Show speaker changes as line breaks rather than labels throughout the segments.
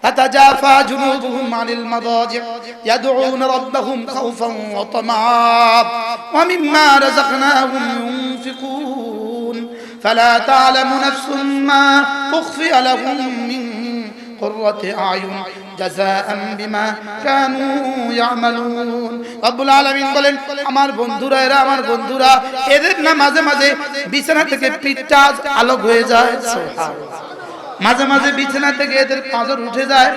تتجافى جنوبهم عن المضاجع يدعون ربهم خوفا وطمعا ومما رزقناهم ينفقون فلا تعلم نفس ما أخفي لهم من قرة أعين جزاء بما كانوا يعملون রব্বুল আলামিন বলেন আমার বন্ধুরা এরা আমার বন্ধুরা এদের না মাঝে মাঝে বিছানা থেকে পিঠটা আলোক হয়ে যায় সুবহানাল্লাহ মাঝে মাঝে বিছানা থেকে এদের পাঁজর উঠে যায়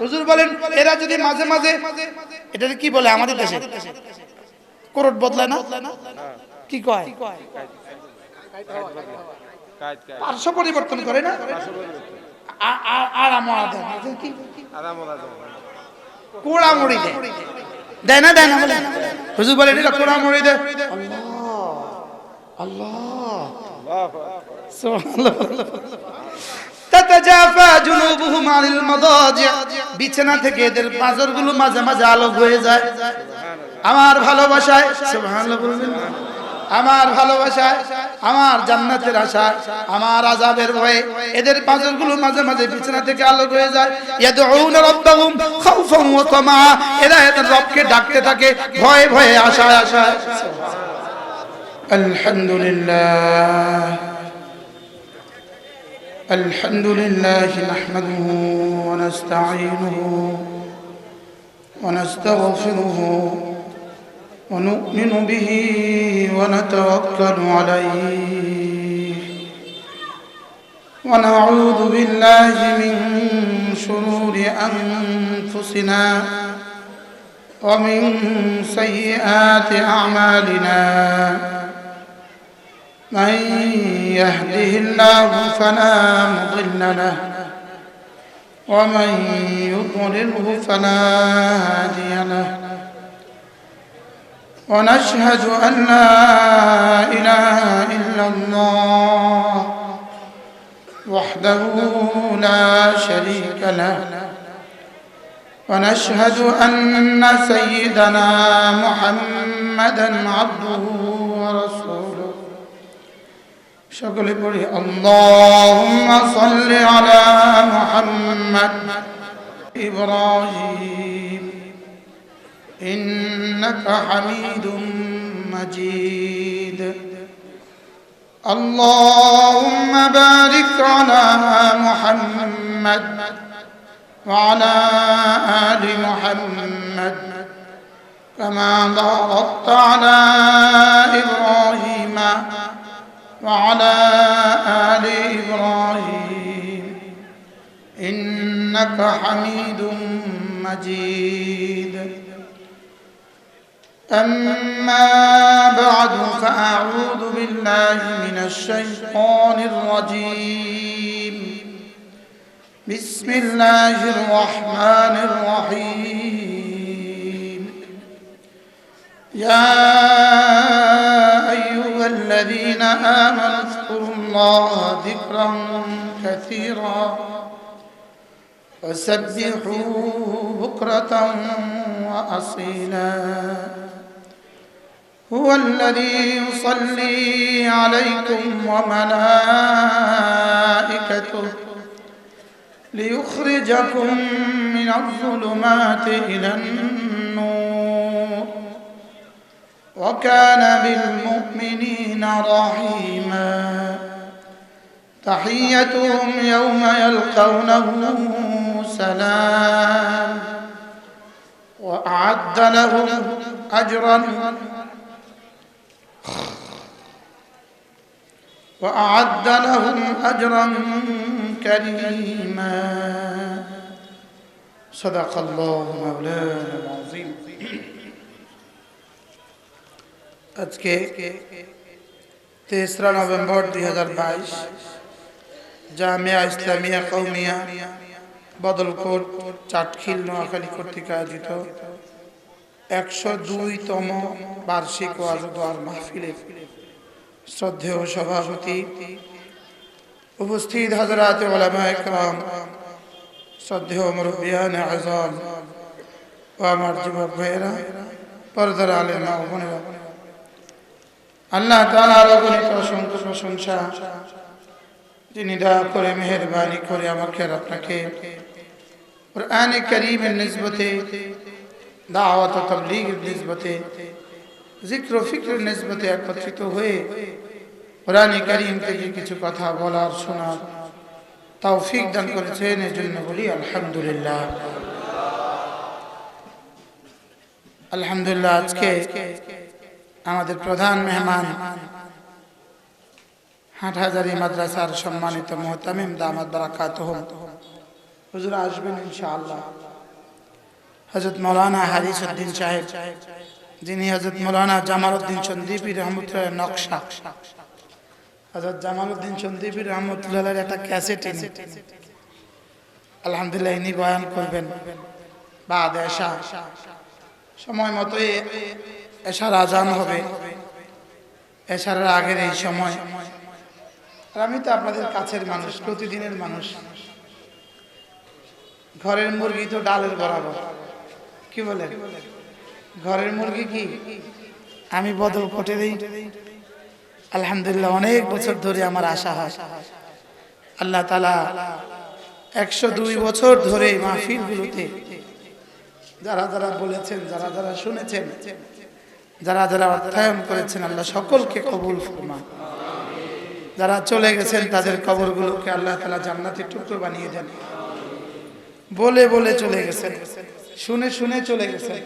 হুজুর বলেন এরা যদি মাঝে মাঝে এটা কি বলে আমাদের দেশে করট বদলায় না কি কয় পার্শ্ব পরিবর্তন করে না কোড়ামুড়ি দেয় না দেয় না বলে হুজুর বলেন এটা কোড়ামুড়ি দেয় আল্লাহ আল্লাহ সুবহানাল্লাহ তাতাজাফা জুনুবুহুম আনিল মাদাজি বিছানা থেকে এদের পাঁজরগুলো মাঝে মাঝে আলোক হয়ে যায় আমার ভালোবাসায় সুবহানাল্লাহ বলবেন আমার ভালোবাসায় আমার জান্নাতের আশা আমার আযাবের ভয়ে এদের পাঁজরগুলো মাঝে মাঝে বিছানা থেকে আলোক হয়ে যায় ইয়াদউনা রাব্বাহুম খাউফান ওয়া তামা এরা এদের রবকে ডাকতে থাকে ভয়ে ভয়ে আশায় আশায় আলহামদুলিল্লাহ الحمد لله نحمده ونستعينه ونستغفره ونؤمن به ونتوكل عليه ونعوذ بالله من شرور أنفسنا ومن سيئات أعمالنا من يهده الله فلا مضل له ومن يضلله فلا هادي له ونشهد أن لا إله إلا الله وحده لا شريك له ونشهد أن سيدنا محمدا عبده ورسوله شكل بري اللهم صل على محمد إبراهيم إنك حميد مجيد اللهم بارك على محمد وعلى آل محمد كما باركت على إبراهيم وعلى آل إبراهيم إنك حميد مجيد أما بعد فأعوذ بالله من الشيطان الرجيم بسم الله الرحمن الرحيم يا أيها الذين آمنوا اذكروا الله ذكرا كثيرا وسبحوه بكرة وأصيلا هو الذي يصلي عليكم وملائكته ليخرجكم من الظلمات إلى النور وكان بالمؤمنين رحيما تحيتهم يوم يلقونه سلام وأعد لهم أجرا كريما صدق الله مولانا العظيم আজকে 3 নভেম্বর 2022 জামিয়া ইসলামিয়া কওমিয়া বদলকোট চাটখিল নোয়াখালী কর্তৃক আয়োজিত 102তম বার্ষিক ওয়াজ ও দোয়ার মাহফিলে শ্রদ্ধেয় সভাপতি উপস্থিত হযরত উলামায়ে কেরাম শ্রদ্ধেয় মুরব্বিয়ানে আযম ও আমার যুবক ভাইয়েরা পর্দার আলেমা ও বোনেরা আল্লাহ তাআলার অগণিত অসংখ্য প্রশংসা যিনি দয়া করে মেহেরবানি করে আমাকে আর আপনাকে कुरान करीम निस्बते दावत व तबलीग निस्बते जिक्र फिक्र निस्बते एकत्रित हुए कुरान करीम থেকে কিছু কথা বলার শোনার তৌফিক দান করেছেন এজন্য বলি আলহামদুলিল্লাহ। আলহামদুলিল্লাহ আজকে আমাদের প্রধান মেহমান হাটহাজারী মাদ্রাসার সম্মানিত মুহতামিম দামাত বারাকাতুহুম হুজুর আসবেন ইনশাআল্লাহ। হযরত মাওলানা হারিস উদ্দিন সাহেব যিনি হযরত মাওলানা জামালউদ্দিন সন্দীপী রহমতুল্লাহ নকশা হযরত জামালউদ্দিন সন্দীপী রহমতুল্লাহর একটা ক্যাসেট আলহামদুলিল্লাহ ইনি বয়ান করবেন বাদ এশা সময় মতো এশার আজান হবে। এশার আগের এই সময় আর আমি তো আপনাদের কাছের মানুষ, প্রতিদিনের মানুষ। ঘরের মুরগি তো ডালের বরাবর, কি বলে ঘরের মুরগি কি আমি বদল কোটে দিই। আলহামদুলিল্লাহ অনেক বছর ধরে আমার আশা হয় আল্লাহ তাআলা 102 বছর ধরে মাহফিলগুলোতে যারা যারা বলেছেন, যারা যারা শুনেছেন, যারা যারা অধ্যয়ন করেছেন আল্লাহ সকলকে কবুল ফরমান। যারা চলে গেছেন তাদের কবরগুলোকে আল্লাহ তাআলা জান্নাতের টুকরো বানিয়ে দেন। বলে বলে চলে গেছেন, শুনে শুনে চলে গেছেন।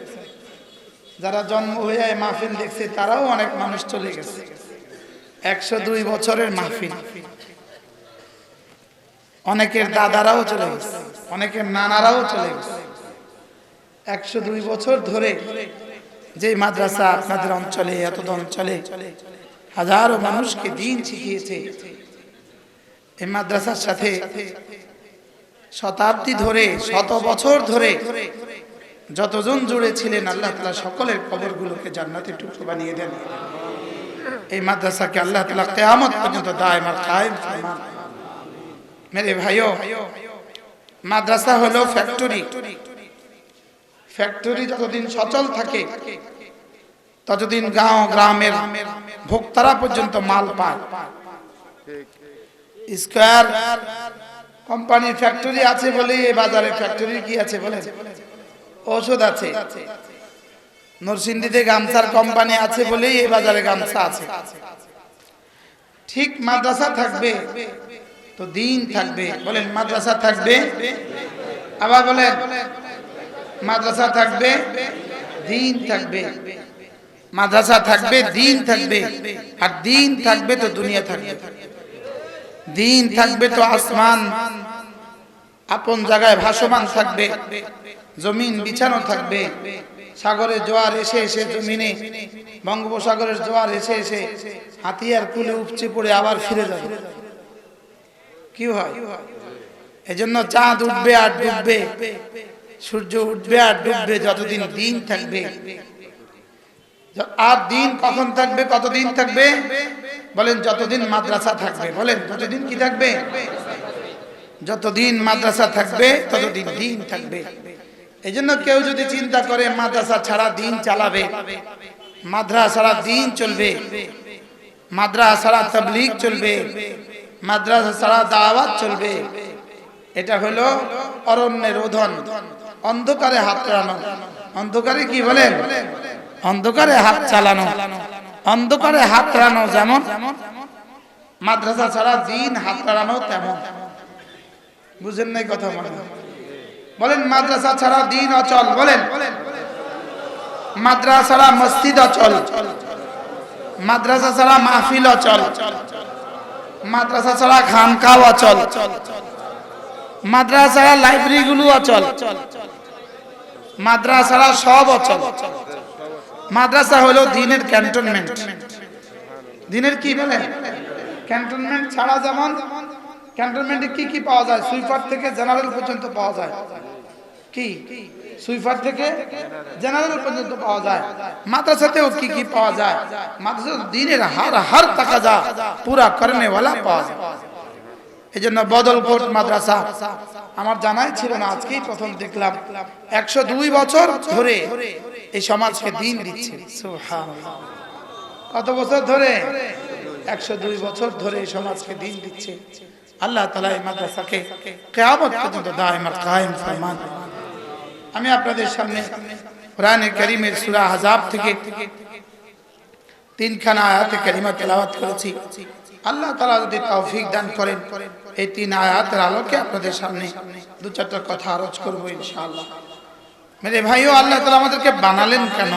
যারা জন্ম হয়ে মাহফিল দেখছে তারাও অনেক মানুষ চলে গেছে। 102 বছরের মাহফিল, অনেকের দাদারাও চলে গেছে, অনেকের নানারাও চলে গেছে। 102 বছর ধরে যে মাদ্রাসা আপনাদের অঞ্চলে, এত অঞ্চলে হাজারো মানুষকে দ্বীন শিখিয়েছে, এই মাদ্রাসার সাথে শতাব্দী ধরে, শত বছর ধরে যতজন জুড়ে ছিলেন আল্লাহ তাআলা সকলের কবরগুলোকে জান্নাতের টুকরো বানিয়ে দেন। এই মাদ্রাসাকে আল্লাহ তাআলা কিয়ামত পর্যন্ত দায়েম আর কায়েম ফরমান। মেরে ভাইও, মাদ্রাসা হলো ফ্যাক্টরি। ফ্যাক্টরি যতদিন সচল থাকে ততদিন গাঁও গ্রামের ভোক্তারা পর্যন্ত মাল পায়। স্কয়ার কোম্পানির ফ্যাক্টরি আছে বলে এই বাজারে ফ্যাক্টরি কি আছে বলে ঔষধ আছে। নরসিংদীতে গামছার কোম্পানি আছে বলেই এই বাজারে গামছা আছে। ঠিক মাদ্রাসা থাকবে তো দ্বীন থাকবে। বলেন মাদ্রাসা থাকবে, আবার বলেন মাদ্রাসা থাকবে, দ্বীন থাকবে। মাদ্রাসা থাকবে, দ্বীন থাকবে। আর দ্বীন থাকবে তো দুনিয়া থাকবে। দ্বীন থাকবে তো আসমান আপন জায়গায় ভাসমান থাকবে, জমিন বিছানো থাকবে। সাগরের জোয়ার এসে এসে জমিনে, বঙ্গোপসাগরের জোয়ার এসে এসে হাতিয়ার কুলে উপচে পড়ে আবার ফিরে যাবে। কি হয়? এজন্য চাঁদ উঠবে আর ডুববে, সূর্য উঠবে আর ডুববে যতদিন দ্বীন থাকবে। আর দ্বীন কখন থাকবে, কতদিন থাকবে? বলেন যতদিন মাদ্রাসা থাকবে। বলেন যতদিন কি থাকবে? যতদিন মাদ্রাসা থাকবে ততদিন দ্বীন থাকবে। এই জন্য কেউ যদি চিন্তা করে মাদ্রাসা ছাড়া দ্বীন চালাবে, মাদ্রাসা ছাড়া দ্বীন চলবে, মাদ্রাসা ছাড়া তাবলীগ চলবে, মাদ্রাসা ছাড়া দাওয়াত চলবে, এটা হলো অরণ্যের রোধন, অন্ধকারে হাত চালানো। অন্ধকারে কি বলেন? অন্ধকারে হাত চালানো। অন্ধকারে হাত চালানো যেমন মাদ্রাসা ছাড়া দ্বীন হাত চালানো তেমন। বুঝেন নাই কথা? বলেন মাদ্রাসা ছাড়া দ্বীন অচল। বলেন মাদ্রাসা ছাড়া মসজিদ অচল, মাদ্রাসা ছাড়া মাহফিল অচল, মাদ্রাসা ছাড়া খানকা অচল, মাদ্রাসা ছাড়া লাইব্রেরি গুলো অচল, মাদ্রাসা ছাড়া সব অচল। মাদ্রাসা হলো দ্বীনের ক্যান্টনমেন্ট। দ্বীনের কি বলে? ক্যান্টনমেন্ট ছাড়া যেমন ক্যান্টনমেন্টে কি কি পাওয়া যায়? সুইপার থেকে জেনারেল পর্যন্ত পাওয়া যায়। কি সুইপার থেকে জেনারেল পর্যন্ত পাওয়া যায়। মাদ্রাসাতেও কি কি পাওয়া যায়? মাদ্রাসা দ্বীনের হর তাকাজা পুরা করনে वाला পাওয়া যায়। এজন্য বদলকোট মাদ্রাসা আমার জানাই ছিল না, আজকেই প্রথম দেখলাম। 102 বছর ধরে এই সমাজকে দ্বীন দিচ্ছে। সুবহানাল্লাহ। কত বছর ধরে? 102 বছর ধরে এই সমাজকে দ্বীন দিচ্ছে। আল্লাহ তাআলা এই মাদ্রাসাকে কিয়ামত পর্যন্ত দায়েম আর কায়েম ফরমান। আমি আপনাদের সামনে কোরআনে কারীমের সূরা আহজাব থেকে 3খানা আয়াতে কারিমা তেলাওয়াত করেছি। আল্লাহ তাআলা যদি তৌফিক দান করেন এই 3 আয়াতের আলোকে আপনাদের সামনে 2-4টা কথা আরজ করব ইনশাআল্লাহ। মেরে ভাইও, আল্লাহ তাআলা আমাদেরকে বানালেন কেন?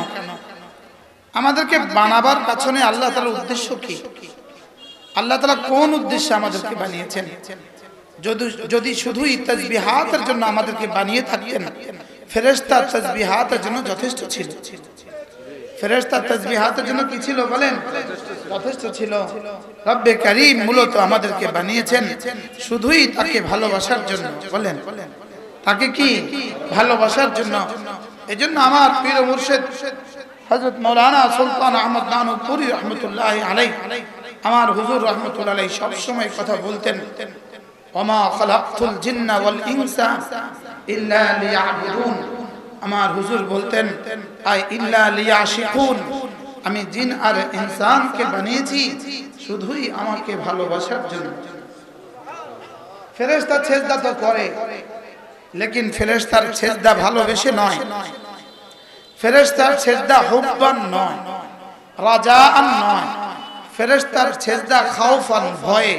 আমাদেরকে বানাবার পেছনে আল্লাহ তাআলার উদ্দেশ্য কি? আল্লাহ তাআলা কোন উদ্দেশ্যে আমাদেরকে বানিয়েছেন? যদি শুধুই তাসবিহাতের জন্য আমাদেরকে বানিয়ে থাকতেন, ফেরেশতা তাসবিহাতের জন্য যথেষ্ট ছিল। ফেরেশতা তাসবিহাতের জন্য কি ছিল বলেন? যথেষ্ট ছিল। রব্বে কারীম মূলত আমাদেরকে বানিয়েছেন শুধুই তাকে ভালোবাসার জন্য। বলেন, তাকে কি ভালোবাসার জন্য। এজন্য আমার পীর ও মুর্শিদ হযরত মাওলানা সুলতান আহমদ নানুপুরী রাহমাতুল্লাহি আলাইহি, আমার হুজুর রাহমাতুল্লাহি আলাইহি সব সময় কথা বলতেন, ওমা খালাকতুল জিন্না ওয়াল ইনসা ইল্লা লিয়াবুদুন। আমার হুজুর বলতেন, আই ইল্লা লিয়াশিকুন, আমি জিন আর ইনসানকে বানিয়েছি শুধুই আমাকে ভালোবাসার জন্য। ফেরেশতা সেজদা তো করে, লেকিন ফেরেশতার সেজদা ভালোবেসে নয়, ফেরেশতার সেজদা হুব্বান নয়, রাজাআন নয়, ফেরেশতার সেজদা খাউফান, ভয়ে।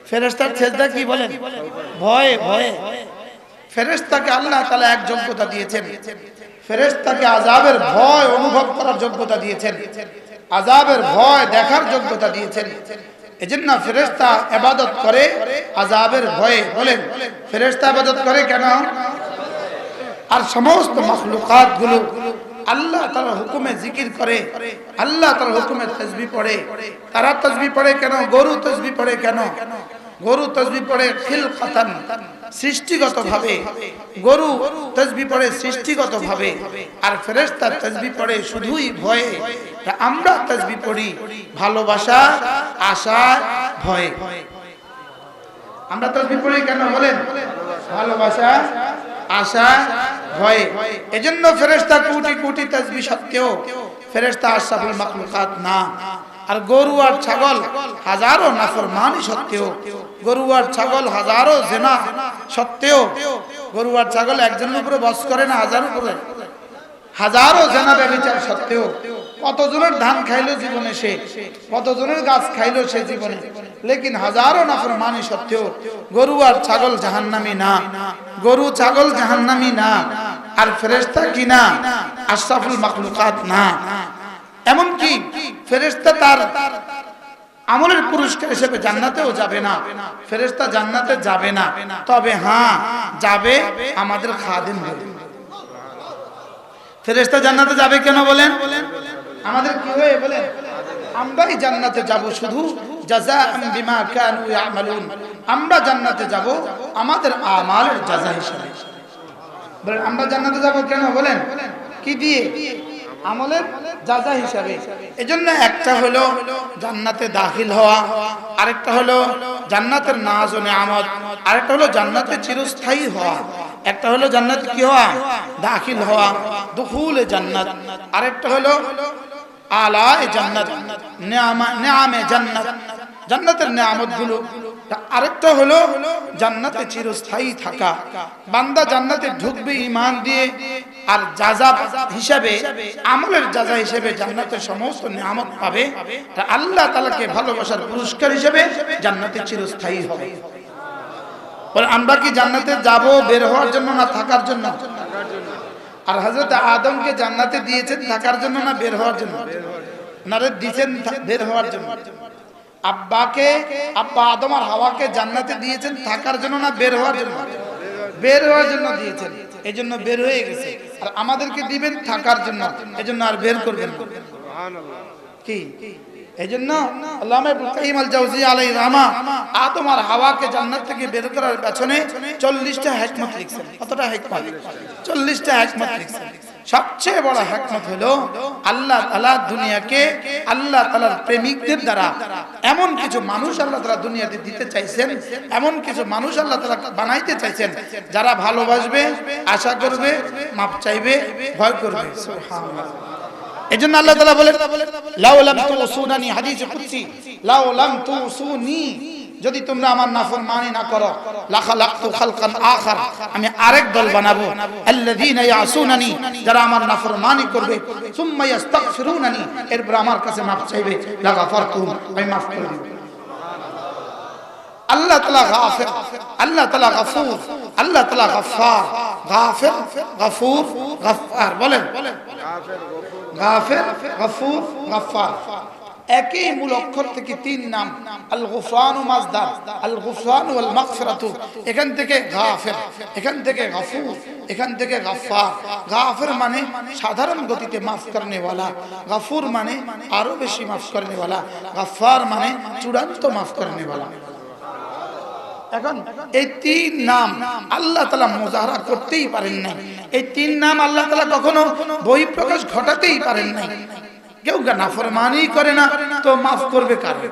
ফেরেশতার সেজদা কি বলেন? ভয়ে ভয়ে। ফেরেশতাকে আল্লাহ তাআলা এক যোগ্যতা দিয়েছেন, ফেরেশতাকে আযাবের ভয় অনুভব করার যোগ্যতা দিয়েছেন, আযাবের ভয় দেখার যোগ্যতা দিয়েছেন। এজন্য ফেরেশতা ইবাদত করে আযাবের ভয়ে। বলেন, ফেরেশতা ইবাদত করে কেন? আর সমস্ত মাখলুকাত গুলো আল্লাহ তাআলার হুকুমে জিকির করে, আল্লাহ তাআলার হুকুমে তাসবিহ পড়ে। তারা তাসবিহ পড়ে কেন? গরু তাসবিহ পড়ে কেন? গরু তাসবিহ পড়ে খিলকাতান, সৃষ্টিগতভাবে। গরু তাসবিহ পড়ে সৃষ্টিগতভাবে, আর ফেরেশতা তাসবিহ পড়ে শুধুই ভয়ে। আমরা তাসবিহ পড়ি ভালোবাসা, আশা, ভয়। আমরা তাসবিহ পড়ি কেন বলেন? ভালোবাসা, আশা, ভয়। এজন্য ফেরেশতা কোটি কোটি তাসবিহ সত্ত্বেও ফেরেশতা আশরাফুল মাখলুকাত না। আর গরু আর ছাগল হাজারো নাফরমানি সত্ত্বেও, গরু আর ছাগল হাজারো জিনা সত্ত্বেও, গরু আর ছাগল একজনের উপরে বস করে না, হাজারো উপরে, হাজারো জিনা ব্যভিচার সত্ত্বেও, কতজনের ধান খাইলো জীবনে সে, কতজনের গাছ খাইলো সে জীবনে, লেকিন হাজারো নাফরমানি সত্ত্বেও গরু আর ছাগল জাহান্নামী না, গরু ছাগল জাহান্নামী না। আর ফেরেশতা কি না? আশরাফুল মাখলুকাত না। এমন কি ফেরেশতা তার আমলের পুরস্কার হিসেবে জান্নাতেও যাবে না। ফেরেশতা জান্নাতে যাবে না, তবে হ্যাঁ যাবে আমাদের খাদিম হয়ে। ফেরেশতা জান্নাতে যাবে কেন বলেন? আমাদের কি হয়ে বলেন? আমরাই জান্নাতে যাব শুধু জাযাআন বিমা কানু ইয়ামালুন। আমরা জান্নাতে যাব আমাদের আমালের জাযা হিসেবে। বলেন, আমরা জান্নাতে যাব কেন বলেন? কি দিয়ে? আমলের জাযা হিসাবে। এজন্য একটা হলো জান্নাতে দাখিল হওয়া, আরেকটা হলো জান্নাতের নাজ ও নিয়ামত, আরেকটা হলো জান্নাতে চিরস্থায়ী হওয়া। একটা হলো জান্নাতে কি হওয়া? দাখিল হওয়া, দুখুলে জান্নাত। আরেকটা হলো আলায়ে জান্নাত, নিয়ামে জান্নাত, জান্নাতের নিয়ামতগুলো। আরেকটা হলো জান্নাতে চিরস্থায়ী থাকা। বান্দা জান্নাতে ঢুকবে ঈমান দিয়ে, আর জাযা হিসাবে, আমলের জাযা হিসেবে জান্নাতের সমস্ত নিয়ামত পাবে। আল্লাহ তাআলাকে ভালোবাসার পুরস্কার হিসেবে জান্নাতে চিরস্থায়ী হবে। বলে, আমরা কি জান্নাতে যাব বের হওয়ার জন্য না থাকার জন্য? আর হযরত আদমকে জান্নাতে দিয়েছেন থাকার জন্য না বের হওয়ার জন্য? নারে দিয়েছেন বের হওয়ার জন্য। আব্বা আদম আর হাওয়াকে জান্নাতে দিয়েছেন থাকার জন্য না বের হওয়ার জন্য? বের হওয়ার জন্য দিয়েছেন, এজন্য বের হয়ে গেছে। আর আমাদেরকে দিবেন থাকার জন্য, এজন্য আর বের করবেন না। সুবহানাল্লাহ। কি এজন্য আল্লামা ইবনে কাইয়িম আল জাওজিয়া আলাইহিস রাহমা আদম আর হাওয়াকে জান্নাত থেকে বের করার পেছনে 40টা হিকমত লিখছেন। কতটা হিকমত? 40টা হিকমত লিখছেন। সবচেয়ে বড় হিকমত হলো আল্লাহ তাআলা দুনিয়াকে আল্লাহ তাআলার প্রেমিকদের দ্বারা এমন কিছু মানুষ আল্লাহ তাআলা দুনিয়াতে দিতে চাইছেন, এমন কিছু মানুষ আল্লাহ তাআলা বানাইতে চাইছেন যারা ভালোবাসবে, আশা করবে, মাপ চাইবে, ভয় করবে। সুবহানাল্লাহ। এজন্য আল্লাহ তাআলা বলেন, লাউ লাম তুসুনানি, হাদিসে কুদসি, লাউ লাম তুসুনি যদি তোমরা আমার নাফরমানি না করো লাখালাকতু খালকান আখার, আমি আরেক দল বানাবো, আল্লাযীনা ইয়াসুনানি, যারা আমার নাফরমানি করবে, সুম্মা ইস্তাগফিরুনানি, এরপর আমার কাছে মাফ চাইবে, লাগাফারতুহুম, আমি মাফ করে দেব। আল্লাহ তাআলা গাফির, আল্লাহ তাআলা গফুর, আল্লাহ তাআলা গফফার। গাফির, গফুর, গফফার বলেন। গাফির, গফুর, গফফার একই মূল অক্ষর থেকে তিন নাম। আল গুফরান ও মাজদার, আল গুফরান ওয়াল মাগফিরাতু, এখান থেকে গাফির, এখান থেকে গফুর, এখান থেকে গফফার। গাফির মানে সাধারণ গতিতে মাফ করনে वाला, গফুর মানে আরো বেশি মাফ করনে वाला, গফফার মানে চূড়ান্ত মাফ করনে वाला। এখন এই তিন নাম আল্লাহ তাআলা মুজাহারা করতেই পারেন নাই। এই তিন নাম আল্লাহ তাআলা কখনো বহিঃপ্রকাশ ঘটাতেই পারেন নাই। কেউ নাফরমানি করে না তো মাফ করবে কারে?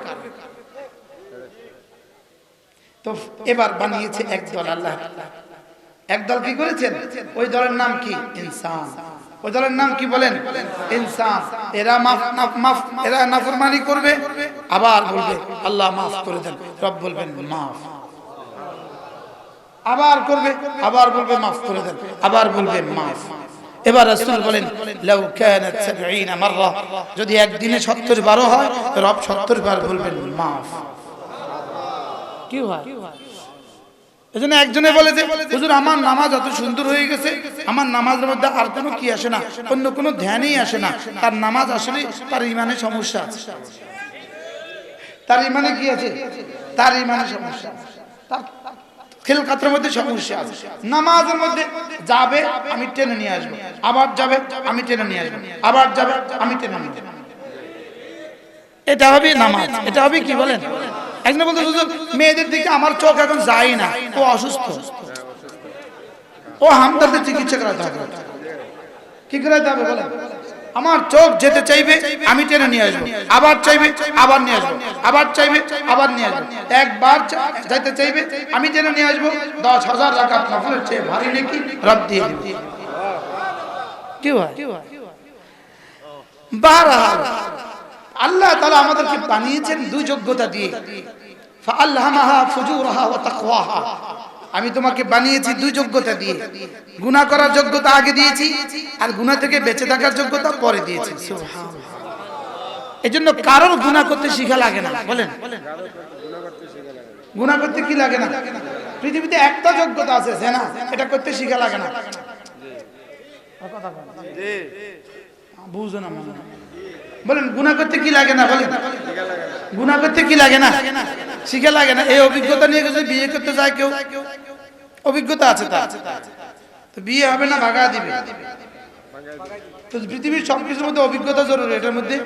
তো এবার বানিয়েছে একদল আল্লাহ, একদল কি করেছেন? ওই দলের নাম কি? ইনসান। ওই দলের নাম কি বলেন? ইনসান। এরা এরা নাফরমানি করবে, আবার বলবে আল্লাহ মাফ করে দেন, রব বলবেন মাফ, আবার করবে, আবার বলবে মাফ করে দেন, আবার বলবে মাফ। এবার রাসূল বলেন লাউ কানাত 70 মাররা, যদি একদিনে 70 বার হয় রব 70 বার বলবেন মাফ। কি হয়? এজন্য একজনে বলে যে হুজুর আমার নামাজ এত সুন্দর হয়ে গেছে, আমার নামাজের মধ্যে আর কোনো কি আসে না, অন্য কোনো ধ্যানই আসে না, তার নামাজ আসলে তার ঈমানে সমস্যা আছে। তার ঈমানে কি আছে? তার ঈমানে সমস্যা, তার খেলকাতের মধ্যে সমস্যা আছে। নামাজের মধ্যে যাবে আমি টেনে নিয়ে আসবো, আবার যাবে আমি টেনে নিয়ে আসবো, আবার যাবে আমি টেনে নিয়ে আসবো, এটা হবে নামাজ। এটা হবে কি বলেন? একজন বলতে হুজুর মেয়েদের দিকে আমার চোখ এখন যায় না, ও অসুস্থ, ও হামদর্দের চিকিৎসা করাতে হবে। কি করাতে হবে বলেন? আমার চোখ যেতে চাইবে আমি টেনে নিয়ে আসবো, আবার চাইবে আবার নিয়ে আসবো, আবার চাইবে আবার নিয়ে আসবো, একবার যাইতে চাইবে আমি টেনে নিয়ে আসবো। 10,000 রাকাত নফলের চেয়ে ভারী নেকি রব দিয়ে দিবে। কি হয়? বারহাল আল্লাহ তাআলা আমাদেরকে বানিয়েছেন দুই যোগ্যতা দিয়ে, ফাআলহামাহা ফুজুরাহা ওয়া তাকওয়াহা। আমি তোমাকে বানিয়েছি দুই যোগ্যতা দিয়ে, গুনাহ করার যোগ্যতা আগে দিয়েছি আর গুনাহ থেকে বেঁচে থাকার যোগ্যতা পরে দিয়েছি। সুবহানাল্লাহ। এজন্য কারোর গুনাহ করতে শিখা লাগে না বলেন। গুনাহ করতে কি লাগে না? পৃথিবীতে একটা যোগ্যতা আছে জেনা, এটা করতে শিখা লাগে না। জি বুঝুন না বলেন, গুনাহ করতে কি লাগে না বলেন? গুনাহ করতে কি লাগে না? শিখা লাগে না। এই অভিজ্ঞতা নিয়ে যদি বিয়ে করতে যায় কেউ, অভিজ্ঞতা আছে তার, তো বিয়ে হবে না ভাগা দিবে। তো পৃথিবীর সবকিছুর মধ্যে অভিজ্ঞতা জরুরি, এটার মধ্যে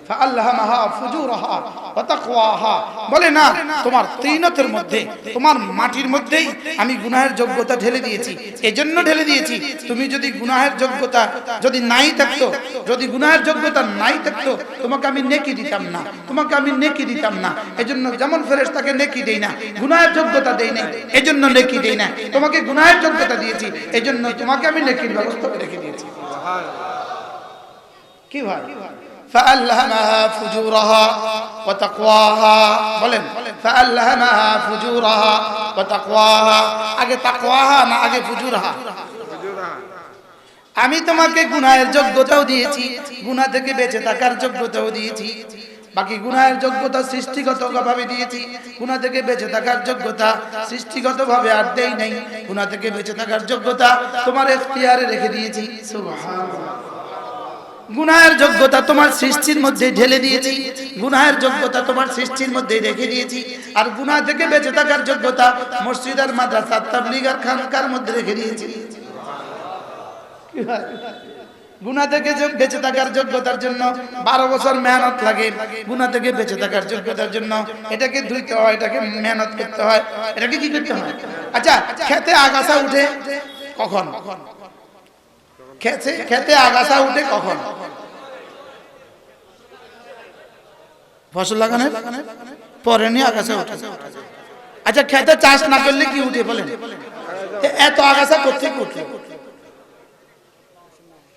ফাআলহামাহা ফুজুরাহা ওয়া তাকওয়াহা বলে না, তোমার তিনতের মধ্যে, তোমার মাটির মধ্যেই আমি গুনাহের যোগ্যতা ঢেলে দিয়েছি। এজন্য ঢেলে দিয়েছি, তুমি যদি গুনাহের যোগ্যতা যদি নাই থাকতো, যদি গুনাহের যোগ্যতা নাই থাকতো তোমাকে আমি নেকি দিতাম না, তোমাকে আমি নেকি দিতাম না। এজন্য যেমন ফেরেশতাকে নেকি দেই না, গুনাহের যোগ্যতা দেই না, এজন্য নেকি দেই না। তোমাকে গুনাহের যোগ্যতা দিয়েছি, এজন্য তোমাকে আমি নেকির ব্যবস্থা করে রেখে দিয়েছি। কি ভাই? فألهمها فجورها وتقواها বলেন, فألهمها فجورها وتقواها। আগে তাকওয়াহা না আগে ফুজুরহা? আমি তোমাকে গুনাহের যোগ্যতাও দিয়েছি, গুনাহ থেকে বেঁচে থাকার যোগ্যতাও দিয়েছি। বাকি গুনাহের যোগ্যতা সৃষ্টিগতভাবে দিয়েছি, গুনাহ থেকে বেঁচে থাকার যোগ্যতা সৃষ্টিগতভাবে আর দেই নাই। গুনাহ থেকে বেঁচে থাকার যোগ্যতা তোমার ইখতিয়ারে রেখে দিয়েছি। সুবহানাল্লাহ। গুনাহের যোগ্যতা তোমার সৃষ্টির মধ্যে ঢেলে দিয়েছি, গুনাহের যোগ্যতা তোমার সৃষ্টির মধ্যে রেখে দিয়েছি। আর গুনাহ থেকে বেঁচে থাকার যোগ্যতা মসজিদ আর মাদ্রাসা তাবলীগ আর খানকার মধ্যে রেখে দিয়েছি। গুনাহ থেকে বেঁচে থাকার যোগ্যতার জন্য 12 বছর মেহনত লাগে। গুনাহ থেকে বেঁচে থাকার যোগ্যতার জন্য এটাকে ধুইতে হয়, এটাকে মেহনত করতে হয়, এটাকে কি করতে হয়? আচ্ছা, খেতে আগাছা উঠে কখন? খেতে আগাছা উঠে কখন? ফসল লাগানোর পরে নিয়ে আগাছা উঠে। আচ্ছা, খেতে চাষ না করলে কি উঠে বলেন? এত আগাছা করতে কি উঠলো?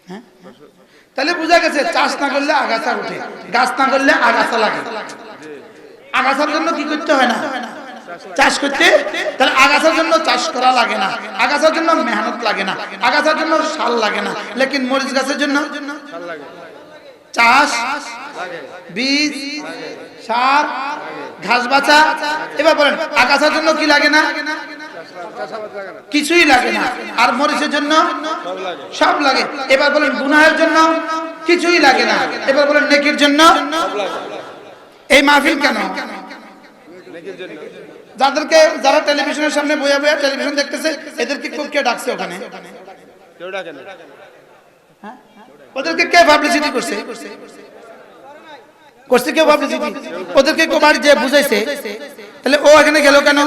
হ্যাঁ, তাহলে বোঝা গেছে চাষ না করলে আগাছা উঠে, গাছ না করলে আগাছা লাগে। আগাছার জন্য কি করতে হয় না? চাষ করতে। তাহলে আগাছার জন্য চাষ করা লাগে না, আগাছার জন্য মেহনত লাগে না, আগাছার জন্য সার লাগে না, লেকিন মরিচ গাছের জন্য চাষ, বীজ, সার, ঘাস বাছা। এবার বলেন আগাছার জন্য কি লাগে না? কিছুই লাগে না। আর মরিচের জন্য সব লাগে। এবার বলেন গুনাহের জন্য কিছুই লাগে না। এবার বলেন নেকির জন্য। এই মাহফিল কেন? যাদেরকে, যারা টেলিভিশনের সামনে বইয়া বইয়া টেলিভিশন দেখতেছে, এদেরকে কে ডাকছে ওখানে? কেউ ডাকে না। ওদেরকে কে পাবলিসিটি করছে? করছে কেউ পাবলিসিটি? ওদেরকে কেউ বাড়ি যে বুঝাইছে? তাহলে ও এখানে গেল কেন?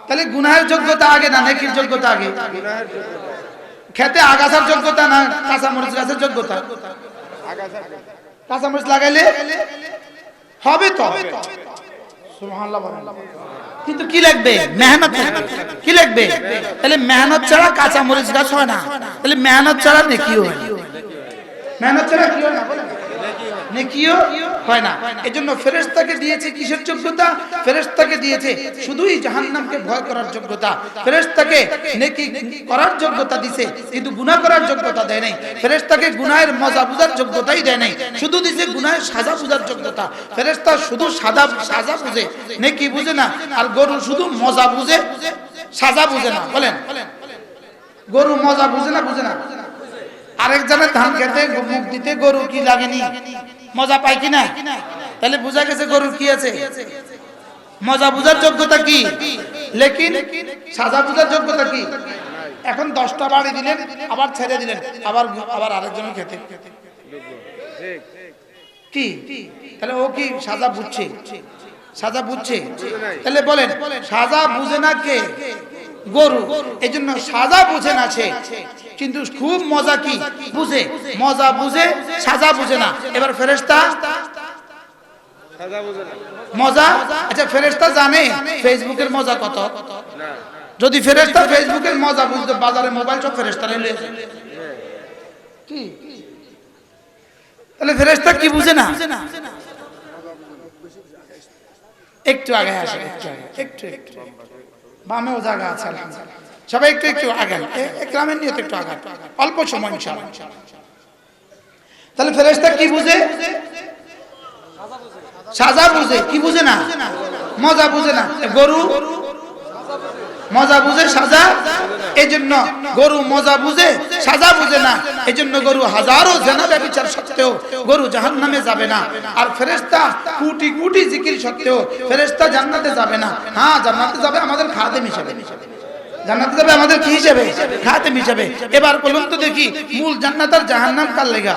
তাহলে গুনাহের যোগ্যতা আগে না নেকির যোগ্যতা আগে? খেতে আগাছার যোগ্যতা না কাঁচা মরিচ গাছের যোগ্যতা? কাঁচা মরিচ লাগাইলে হবে তো, সুবহানাল্লাহ। কিন্তু কি লাগবে? মেহনত। কি লাগবে? তাহলে মেহনত ছাড়া কাঁচা মরিচ গাছ হয় না। তাহলে মেহনত ছাড়া নেকিও হয় না। মেহনত ছাড়া কি হয় না? নেকিও হয় না। এজন্য ফেরেশতাকে দিয়েছে কিসের যোগ্যতা? ফেরেশতাকে দিয়েছে শুধুই জাহান্নামকে ভয় করার যোগ্যতা। ফেরেশতাকে নেকি করার যোগ্যতা দিয়েছে, কিন্তু গুনাহ করার যোগ্যতা দেয় নাই। ফেরেশতাকে গুনাহের মজা বুঝার যোগ্যতাই দেয় নাই, শুধু দিয়েছে গুনাহের সাজা বুঝার যোগ্যতা। ফেরেশতা শুধু সাজা বুঝে, নেকি বুঝে না। আর গরু শুধু মজা বুঝে, সাজা বুঝে না। বলেন গরু মজা বুঝে না? বুঝে না। আরেকজনের ধান খেতে মুখ দিতে গরু কি লাগেনি? মজা পায় কিনা? তাহলে বোঝা গেছে গরুর কি আছে? মজা বুঝার যোগ্যতা কি, লেকিন সাজা বুঝার যোগ্যতা কি? এখন 10টা বাড়ি দিলেন, আবার ছেড়ে দিলেন, আবার আরেকজনের খেতে কি? তাহলে ও কি সাজা বুঝছে? সাজা বুঝছে? তাহলে বলেন সাজা বুঝে না কে? গরু। এই জন্য সাজা বুঝে না সে, কিন্তু খুব মজা কি বুঝে? মজা বুঝে, সাজা বুঝে না। এবার ফেরেশতা মজা, আচ্ছা ফেরেশতা জানে ফেসবুকের মজা কত? যদি ফেরেশতা ফেসবুকের মজা বুঝতো, বাজারে মোবাইল সব ফেরেশতা নিয়ে কি? তাহলে ফেরেশতা কি বুঝে না? একটু আগে আসে, একটু বামেও জায়গা আছে, সবাই একটু আগান, একরামের নিয়ত একটু আগান, অল্প সময় ইনশাআল্লাহ। তাহলে ফেরেশতা কি বুঝে? সাজা বুঝে। কি বুঝে না? মজা বুঝে না। গরু মজা বুঝে, সাজা। এজন্য গরু মজা বুঝে, সাজা বুঝে না। এজন্য গরু হাজারো জেনা ব্যভিচার সত্ত্বেও গরু জাহান্নামে যাবে না। আর ফেরেশতা কোটি কোটি জিকির সত্ত্বেও ফেরেশতা জান্নাতে যাবে না। হ্যাঁ, জান্নাতে যাবে আমাদের খাদেম হিসেবে। জান্নাতে যাবে আমাদের কি হিসেবে? খাদেম হিসেবে। এবার বলুন তো দেখি, মূল জান্নাত আর জাহান্নাম কার লেগা?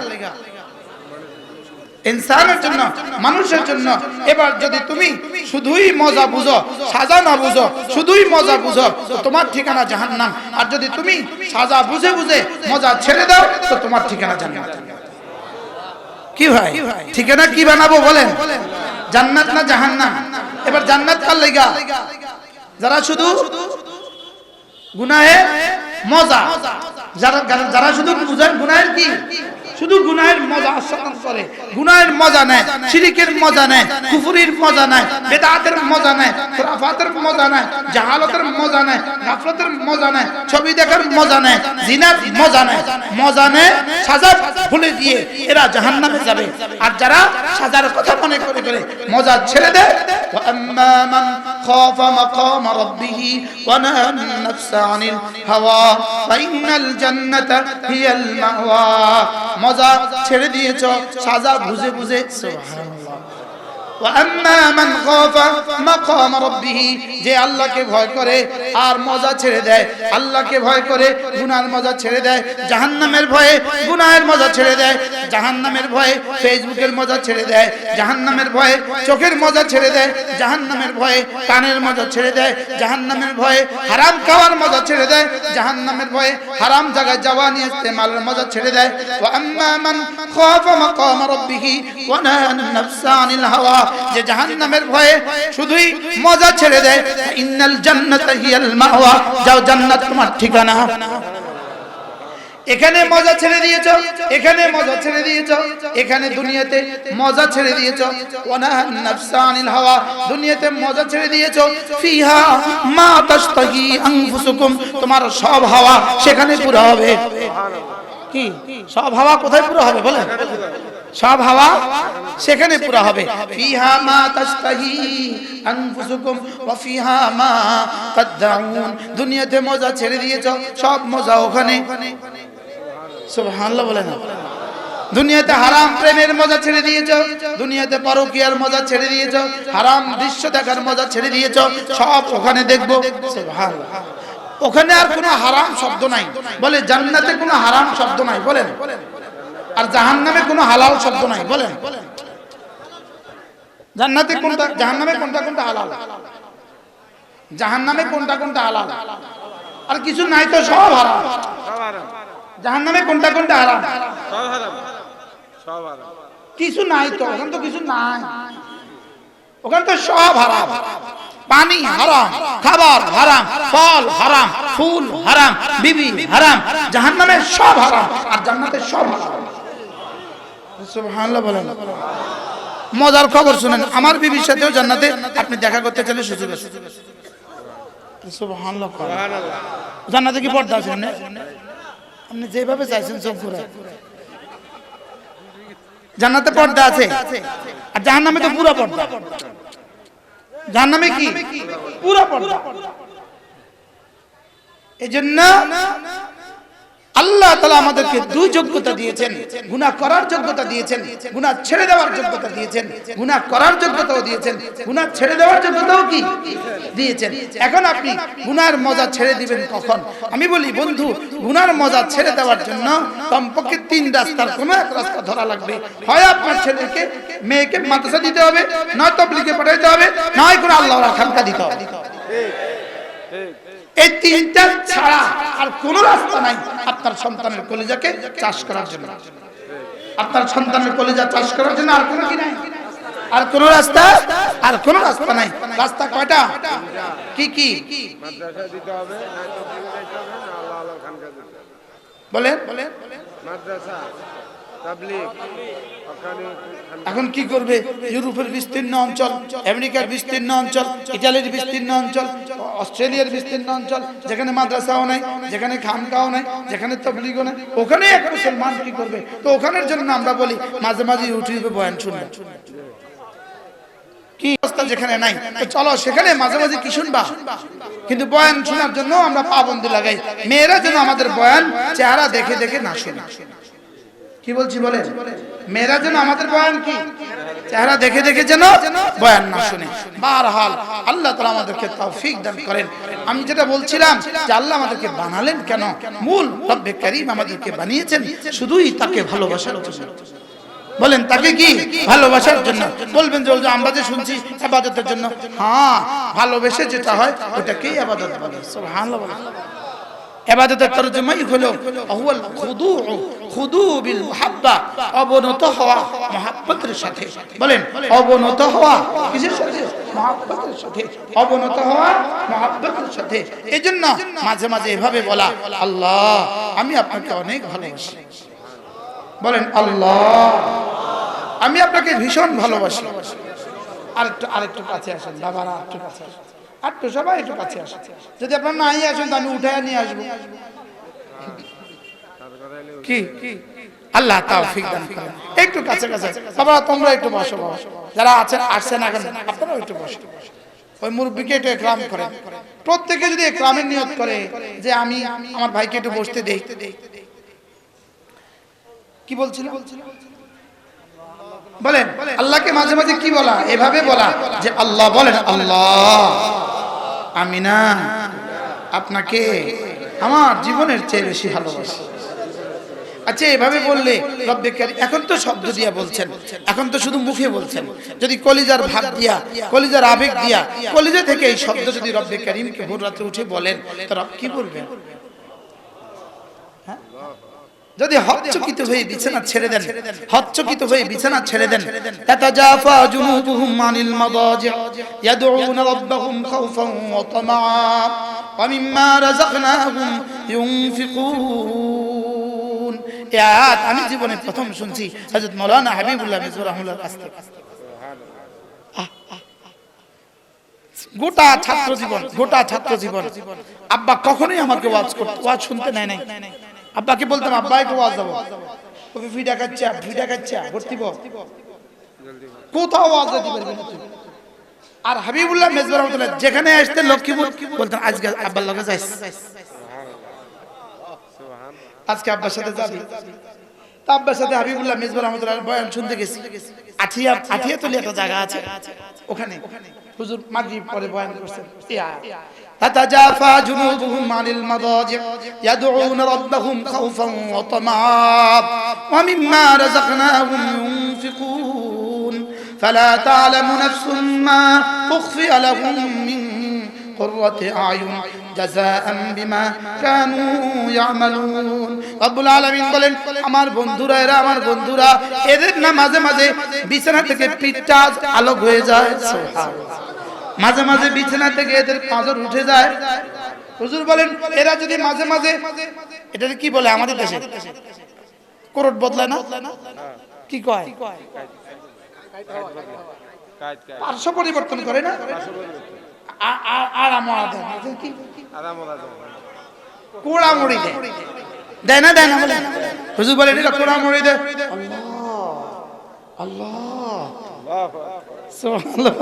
ইনসানের জন্য, মানুষের জন্য। এবার যদি তুমি শুধুই মজা বুঝো, সাজা না বুঝো, শুধুই মজা বুঝো, তো তোমার ঠিকানা জাহান্নাম। আর যদি তুমি সাজা বুঝে বুঝে মজা ছেড়ে দাও, তো তোমার ঠিকানা জান্নাত। কি ভাই, ঠিকানা কি বানাবো বলেন? জান্নাত না জাহান্নাম? এবার জান্নাত কার লেগা? যারা শুধু গুনাহে মজা, যারা শুধু বুঝেন গুনাহের কি, শুধু গুনাহের মজা আস্বাদন করে, গুনাহের মজা নেয়, শিরকের মজা নেয়, কুফরির মজা নেয়, বেদাতের মজা নেয়, খুরাফাতের মজা নেয়, জাহালতের মজা নেয়, গাফলতের মজা নেয়, ছবি দেখার মজা নেয়, জিনার মজা নেয়, মজা নেয়, সাজা ভুলে দিয়ে এরা জাহান্নামে যাবে। আর যারা সাজার কথা মনে করে করে মজা ছেড়ে দেয়, ওয়া আম্মা মান খাফা মাকাম রাব্বিহি ওয়া নাহা আন-নাফসা আনিল হাওয়া ফাইনাল জান্নাতা হিয়াল মাওয়া। মজা ছেড়ে দিয়েছো, সাজা বুঝে বুঝে। সুবহানাল্লাহ। ওয়া আম্মা মান খাফা মাকাম রাব্বিহি, যে আল্লাহকে ভয় করে আর মজা ছেড়ে দেয়, আল্লাহকে ভয় করে গুনাহের মজা ছেড়ে দেয়, জাহান্নামের ভয়ে গুনাহের মজা ছেড়ে দেয়, জাহান্নামের ভয়ে ফেসবুকের মজা ছেড়ে দেয়, জাহান্নামের ভয়ে চোখের মজা ছেড়ে দেয়, জাহান্নামের ভয়ে কানের মজা ছেড়ে দেয়, জাহান্নামের ভয়ে হারাম খাওয়ার মজা ছেড়ে দেয়, জাহান্নামের ভয়ে হারাম জায়গায় যাওয়া নিয়ে ইস্তেমালের মজা ছেড়ে দেয়। ওয়া আম্মা মান খাফা মাকাম রাব্বিহি ওয়া নাহা আন-নাফসা আনিল হাওয়া, যে জাহান্নামের ভয়ে শুধুই মজা ছেড়ে দেয়, ইন্নাল জান্নাতা হিয়াল মাওয়া, যাও জান্নাত তোমার ঠিকানা। এখানে মজা ছেড়ে দিয়েছো, এখানে মজা ছেড়ে দিয়েছো, এখানে দুনিয়াতে মজা ছেড়ে দিয়েছো। ওয়ানাহান নাফসা আনিল হাওয়া, দুনিয়াতে মজা ছেড়ে দিয়েছো। ফিহা মা তাশতাহি আনফুসুকুম, তোমার সব হাওয়া সেখানে পুরো হবে। কি সব হাওয়া কোথায় পুরো হবে বলেন? সব হাওয়া সেখানে পুরো হবে। ফিহা মা তাশতাহি আনফুসুকুম ওয়া ফিহা মা তাদউন, দুনিয়াতে মজা ছেড়ে দিয়েছো, সব মজা ওখানে। সুবহানাল্লাহ বলেন। দুনিয়াতে হারাম প্রেমের মজা ছেড়ে দিয়েছো, দুনিয়াতে পরকীয়ার মজা ছেড়ে দিয়েছো, হারাম দৃশ্য দেখার মজা ছেড়ে দিয়েছো, সব ওখানে দেখবো। সুবহানাল্লাহ। ওখানে আর কোনো হারাম শব্দ নাই। বলে জান্নাতে কোনো হারাম শব্দ নাই বলেন, আর জাহান্নামে কোনো হালাল শব্দ নাই বলেন। জান্নাতে কোনটা, জাহান্নামে কোনটা কোনটা হালাল, জাহান্নামে কোনটা কোনটা হালাল, আর কিছু নাই তো সব হারাম। জাহান্নামে কোনটা কোনটা হারাম, সব হারাম, সব হারাম। কিছু নাই তো, ওখানে তো কিছু নাই, ওখানে তো সব হারাম। পানি হারাম, খাবার হারাম, ফল হারাম, ফুল হারাম, বিবি হারাম। জাহান্নামে সব হারাম, আর জান্নাতে সব হারাম। সুবহানাল্লাহ বলেন। মজার খবর শুনেন, আমার বিবির সাথেও জান্নাতে আপনি দেখা করতে চাইলে সুযোগ আছে। সুবহানাল্লাহ। জান্নাতে কি পর্দা আছে না? আপনি যেভাবে চাইছেন সব পুরো। জান্নাতে পর্দা আছে, আর জাহান্নামে তো পুরো পর্দা। জাহান্নামে কি পুরো পর্দা। এজন্য আল্লাহ তাআলা আমাদেরকে দুই যোগ্যতা দিয়েছেন, গুনাহ করার যোগ্যতা দিয়েছেন, গুনাহ ছেড়ে দেওয়ার যোগ্যতা দিয়েছেন। গুনাহ করার যোগ্যতাও দিয়েছেন, গুনাহ ছেড়ে দেওয়ার যোগ্যতাও কি দিয়েছেন। এখন আপনি গুনাহর মজা ছেড়ে দিবেন কখন? আমি বলি বন্ধু, গুনাহর মজা ছেড়ে দেওয়ার জন্য কমপক্ষে 3 রাস্তার কোনো এক রাস্তা ধরা লাগবে। হয় আপনার ছেলেকে মেয়েকে মাদ্রাসা দিতে হবে, নয় তাবলীগে পাঠাইতে হবে, নয় কোনো আল্লাহর খানকা দিতে হবে। এই তিনটা ছাড়া আর কোন রাস্তা নাই আপনার সন্তানের কলিজাকে চাষ করার জন্য। আপনার সন্তানের কলিজা চাষ করার জন্য আর কোনো কি নাই, আর কোন রাস্তা, আর কোন রাস্তা নাই। রাস্তা কয়টা? কি কি? মাদ্রাসা দিতে হবে, না তাবলীগ দিতে হবে, না আল্লাহর খানকা দিতে হবে। বলেন মাদ্রাসা, তাবলীগ। এখন কি করবে? ইউরোপের বিস্তীর্ণ অঞ্চল, আমেরিকার বিস্তীর্ণ অঞ্চল, ইতালির বিস্তীর্ণ অঞ্চল, অস্ট্রেলিয়ার বিস্তীর্ণ অঞ্চল, যেখানে মাদ্রাসাও নাই, যেখানে খানকাও নাই, যেখানে তাবলীগও নাই, ওখানে এক মুসলমান কি করবে? তো ওখানের জন্য আমরা বলি মাঝে মাঝে ইউটিউবে বয়ান শুনবে। কি অবস্থা যেখানে নাই, তো চলো সেখানে মাঝে মাঝে কি শুনবা। কিন্তু বয়ান শোনার জন্য আমরা পাবন্দি লাগাই। মেয়েরা যেন আমাদের বয়ান চেহারা দেখে দেখে না শোনে। কি বলছি বলেন? মেয়েরা যেন আমাদের বয়ান কি চেহারা দেখে দেখে যেন বয়ান না শুনে। বারহাল আল্লাহ তাআলা আমাদেরকে তৌফিক দান করেন। আমি যেটা বলছিলাম যে আল্লাহ আমাদেরকে বানালেন কেন? মূল রব্বে কারীম আমাদেরকে বানিয়েছেন শুধুই তাকে ভালোবাসার জন্য। বলেন তাকে কি ভালোবাসার জন্য। বলবেন যে আমরা যে শুনছি ইবাদতের জন্য, হ্যাঁ ভালোবেসে যেটা হয় ওটাকেই ইবাদত বলে। সুবহানাল্লাহ। ইবাদতের তরজমাই হলো আহুয়াল খুদু, খুদু বিল মুহাব্বা, অবনত হওয়া মুহাব্বতের সাথে। বলেন অবনত হওয়া কিসের সাথে? মুহাব্বতের সাথে। অবনত হওয়া মুহাব্বতের সাথে। এজন্য মাঝে মাঝে এভাবে বলা, আল্লাহ আমি আপনাকে অনেক ভালোবাসি। বলেন আল্লাহ আমি আপনাকে ভীষণ ভালোবাসি। আরেকটু কাছে আসেন বাবারা, আরেকটু কাছে আসেন, আরেকটু সবাই একটু কাছে আসেন। যদি আপনার নাই আসেন তো আমি উঠায় নিয়ে আসবো। কি আল্লাহ তৌফিক দান করেন। একটু কাছে কাছে বাবা, তোমরা একটু বসো। যারা আছেন আসছেন এখন আপনারাও একটু বসো। ওই মুরব্বিকে একটু ইকরাম করেন। প্রত্যেকে যদি ইকরামের নিয়ত করে যে আমি আমার ভাইকে একটু বসতে দেই। কি বলছিল? বলেন আল্লাহকে মাঝে মাঝে কি বলা? এভাবে বলা যে আল্লাহ, বলেন আল্লাহ আমি না আপনাকে আমার জীবনের চেয়ে বেশি ভালোবাসি। আচ্ছা এভাবে বললে রব্বে কারীম, এখন তো শব্দ দিয়া বলছেন, এখন তো শুধু মুখে বলছেন। যদি কলিজার ভাব দিয়া, কলিজার আবেগ দিয়া, কলিজা থেকে এই শব্দ যদি রব্বে কারীমকে ভোর রাতে উঠে বলেন তো রব কি বলবেন? যদি হচ্চকিত হয়ে বিছানা ছেড়ে দেন, হচ্চকিত হয়ে বিছানা ছেড়ে দেন, তাতাজাফা জুনুবুহুম আনিল মাদাজি ইয়াদউনা রাব্বাহুম খাওফান ওয়া তামাআ ওয়া মিম্মা রাযাকনাহুম ইউনফিকুন। এই আয়াত আমি জীবনে প্রথম শুনছি হযরত মাওলানা হাবিবুল্লাহ মিজবর রাহমাতুল্লাহ কাছ থেকে। গোটা ছাত্র জীবন আব্বা কখনোই আমাকে ওয়াজ শুনতে নেয় নাই। আব্বাকে বলতাম আব্বা একটু ওয়াজ দেবো, ভিডিও কাচ্চা ভর্তি কোথাও ওয়াজ দিতে পারবি না তুই। আর হাবিবুল্লাহ মেজবর রাহমাতুল্লাহ যেখানে আসতেন লক্ষ্মীপুর বলতেন আজকে আব্বার লগে যাইস, আজকে আব্বার সাথে যাবি। আব্বার সাথে হাবিবুল্লাহ মেজবর রাহমাতুল্লাহ বয়ান শুনতে গেছি। আঠিয়াতলি একটা জায়গা আছে, ওখানে হুজুর মাগরিব পরে বয়ান করছেন। تتجافى جنوبهم عن المضاجع يدعون ربهم خوفا وطمعا ومما رزقناهم ينفقون فلا تعلم نفس ما أخفي لهم من قرة أعين جزاء بما كانوا يعملون رب العالمين বলেন আমার বন্ধুরা, এরা আমার বন্ধুরা, এদের না মাঝে মাঝে বিছানা থেকে পিঠটা আলোক হয়ে যায়। সুবহানাল্লাহ। মাঝে মাঝে বিছানা থেকে এদের পাঁজর উঠে যায়। হুজুর বলেন এরা যদি মাঝে মাঝে, এটাকে কি বলে আমাদের দেশে, করট বদলায় না, কি কয়, পার্শ্ব পরিবর্তন করে না, কোড়ামড়ি দেয় না বলে হুজুর বলেন এটা কোড়ামড়ি দেয়। আল্লাহ সুবহানাল্লাহ।